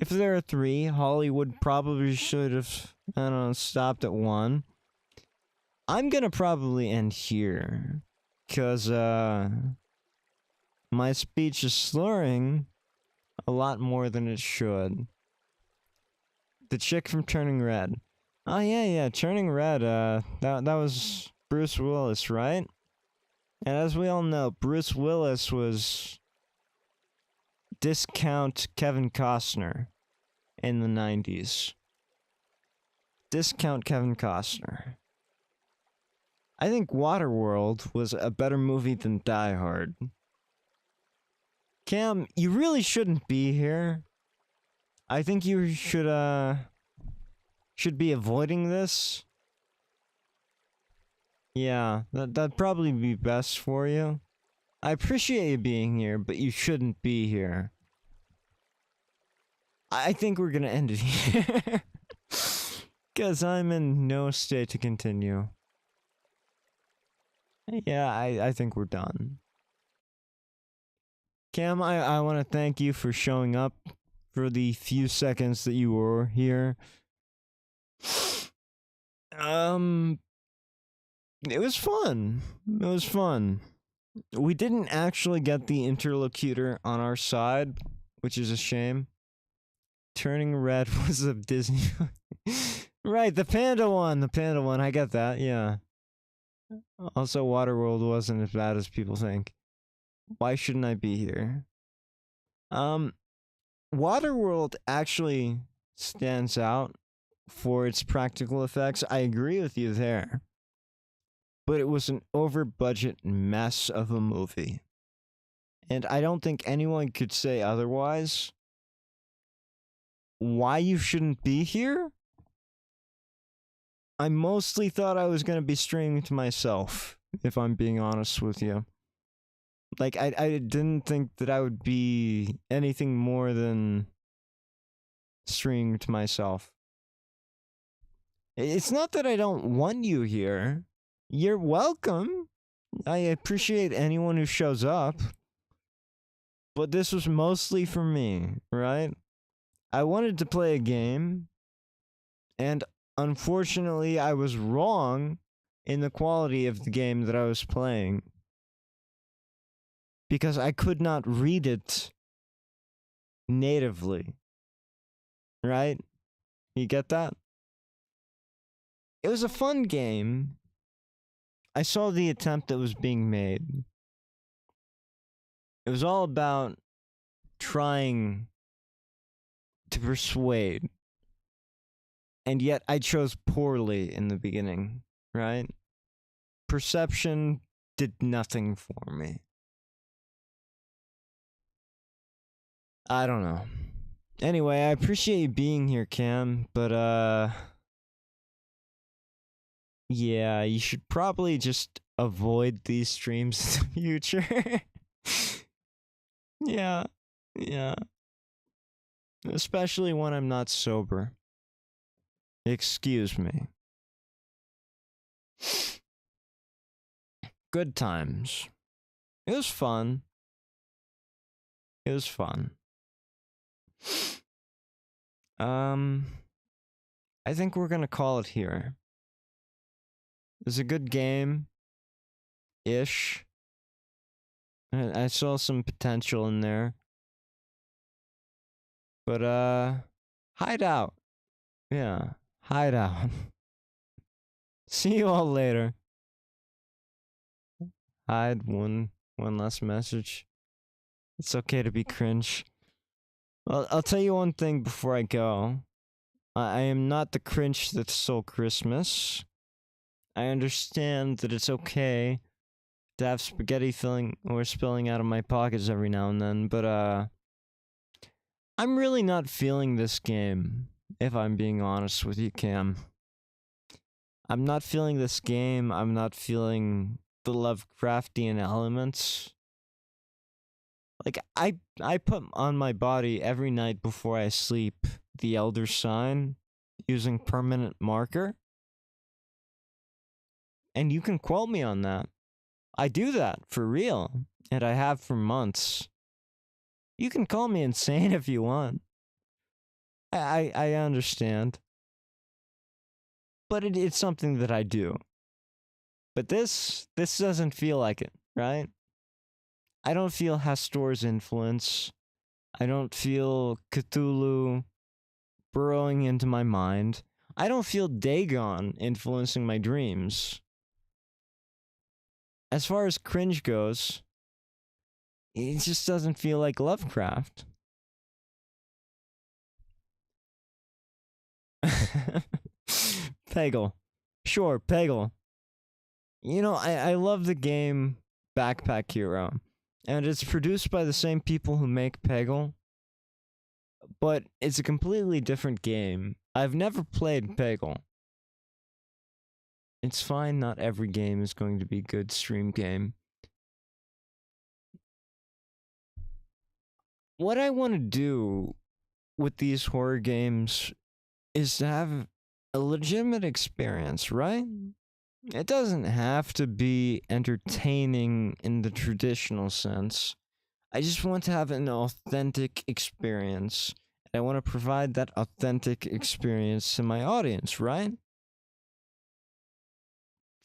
If there are 3, Hollywood probably should have, I don't know, stopped at 1. I'm gonna probably end here. Because, my speech is slurring a lot more than it should. The chick from Turning Red. Oh, yeah, Turning Red, that was Bruce Willis, right? And as we all know, Bruce Willis was discount Kevin Costner in the 90s. Discount Kevin Costner. I think Waterworld was a better movie than Die Hard. Cam, you really shouldn't be here. I think you should be avoiding this. Yeah, that'd probably be best for you. I appreciate you being here, but you shouldn't be here. I think we're gonna end it here. Because I'm in no state to continue. Yeah, I think we're done. Cam, I want to thank you for showing up for the few seconds that you were here. It was fun. It was fun. We didn't actually get the interlocutor on our side, which is a shame. Turning Red was a Disney. Right, the panda one. The panda one. I get that. Yeah. Also, Waterworld wasn't as bad as people think. Why shouldn't I be here? Waterworld actually stands out for its practical effects. I agree with you there. But it was an over-budget mess of a movie. And I don't think anyone could say otherwise. Why you shouldn't be here? I mostly thought I was going to be streaming to myself, if I'm being honest with you. Like, I didn't think that I would be anything more than streaming to myself. It's not that I don't want you here. You're welcome. I appreciate anyone who shows up. But this was mostly for me, right? I wanted to play a game, and unfortunately, I was wrong in the quality of the game that I was playing. Because I could not read it natively. Right? You get that? It was a fun game. I saw the attempt that was being made. It was all about trying to persuade. And yet I chose poorly in the beginning, right? Perception did nothing for me. I don't know. Anyway, I appreciate you being here, Cam, but yeah, you should probably just avoid these streams in the future. Yeah. Especially when I'm not sober. Excuse me. Good times. It was fun. I think we're gonna call it here. It's a good game. Ish. I saw some potential in there. But, Hideout. Yeah, Hideout. See you all later. Hide one last message. It's okay to be cringe. Well, I'll tell you one thing before I go. I am not the cringe that stole Christmas. I understand that it's okay to have spaghetti filling or spilling out of my pockets every now and then, but I'm really not feeling this game, if I'm being honest with you, Cam. I'm not feeling this game. I'm not feeling the Lovecraftian elements. Like, I put on my body every night before I sleep the Elder Sign using permanent marker. And you can quote me on that. I do that, for real. And I have for months. You can call me insane if you want. I understand. But it's something that I do. But this doesn't feel like it, right? I don't feel Hastor's influence. I don't feel Cthulhu burrowing into my mind. I don't feel Dagon influencing my dreams. As far as cringe goes, it just doesn't feel like Lovecraft. Peggle. Sure, Peggle. You know, I love the game Backpack Hero. And it's produced by the same people who make Peggle. But it's a completely different game. I've never played Peggle. It's fine, not every game is going to be a good stream game. What I want to do with these horror games is to have a legitimate experience, right? It doesn't have to be entertaining in the traditional sense. I just want to have an authentic experience. I want to provide that authentic experience to my audience, right?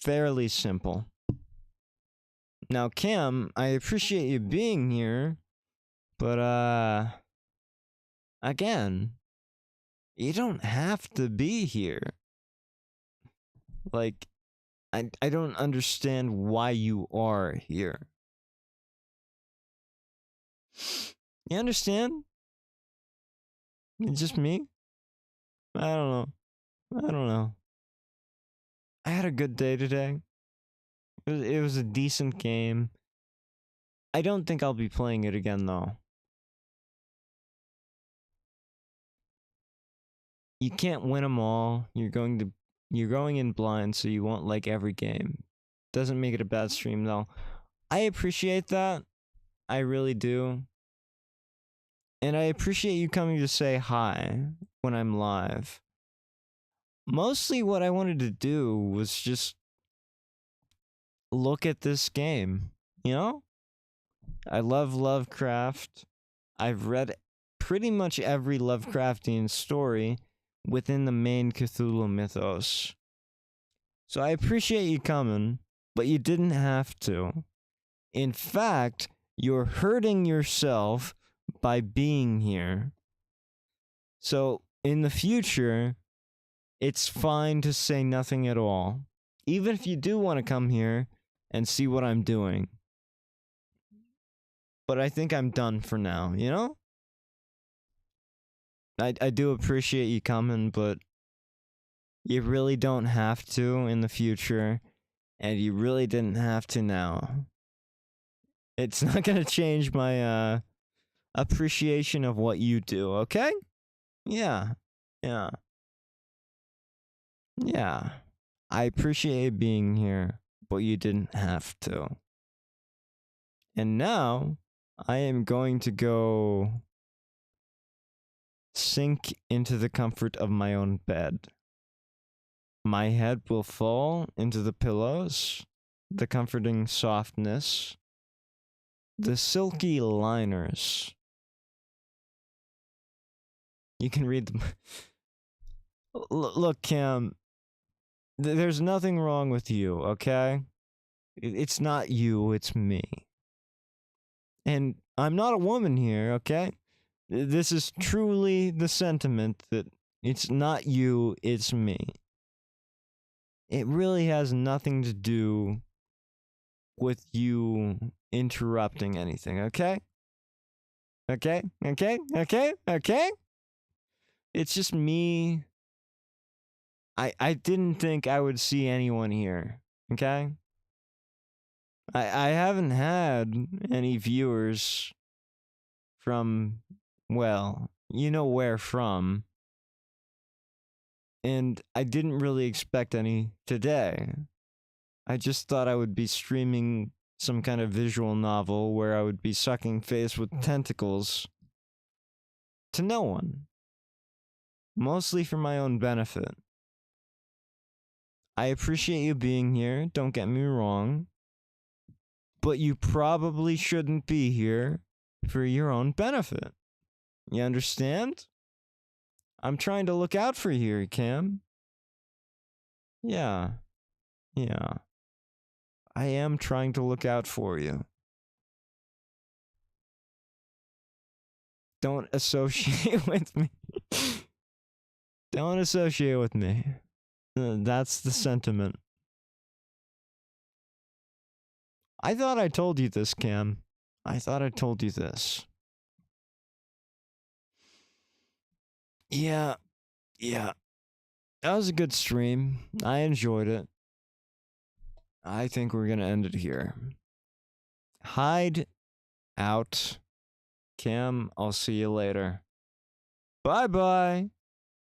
Fairly simple. Now, Cam, I appreciate you being here, but again, you don't have to be here. Like, I don't understand why you are here. You understand? It's just me? I don't know. I don't know. I had a good day today. It was a decent game. I don't think I'll be playing it again, though. You can't win them all. You're going in blind, so you won't like every game. Doesn't make it a bad stream, though. I appreciate that. I really do. And I appreciate you coming to say hi when I'm live. Mostly what I wanted to do was just look at this game, you know? I love Lovecraft. I've read pretty much every Lovecraftian story within the main Cthulhu mythos. So I appreciate you coming, but you didn't have to. In fact, you're hurting yourself by being here. So in the future, it's fine to say nothing at all. Even if you do want to come here and see what I'm doing. But I think I'm done for now, you know? I do appreciate you coming, but you really don't have to in the future, and you really didn't have to now. It's not gonna change my appreciation of what you do, okay? Yeah. Yeah. Yeah. I appreciate being here, but you didn't have to. And now, I am going to go sink into the comfort of my own bed. My head will fall into the pillows, the comforting softness, the silky liners. You can read them. Look, Cam, there's nothing wrong with you, okay? It's not you, it's me. And I'm not a woman here, okay? This is truly the sentiment that it's not you, it's me. It really has nothing to do with you interrupting anything, okay? Okay? It's just me. I didn't think I would see anyone here, okay? I haven't had any viewers from, well, you know where from. And I didn't really expect any today. I just thought I would be streaming some kind of visual novel where I would be sucking face with tentacles to no one. Mostly for my own benefit. I appreciate you being here, don't get me wrong. But you probably shouldn't be here for your own benefit. You understand? I'm trying to look out for you here, Cam. Yeah. I am trying to look out for you. Don't associate with me. Don't associate with me. That's the sentiment. I thought I told you this, Cam. I thought I told you this. Yeah. That was a good stream. I enjoyed it. I think we're gonna end it here. Hyde out. Cam, I'll see you later. Bye-bye.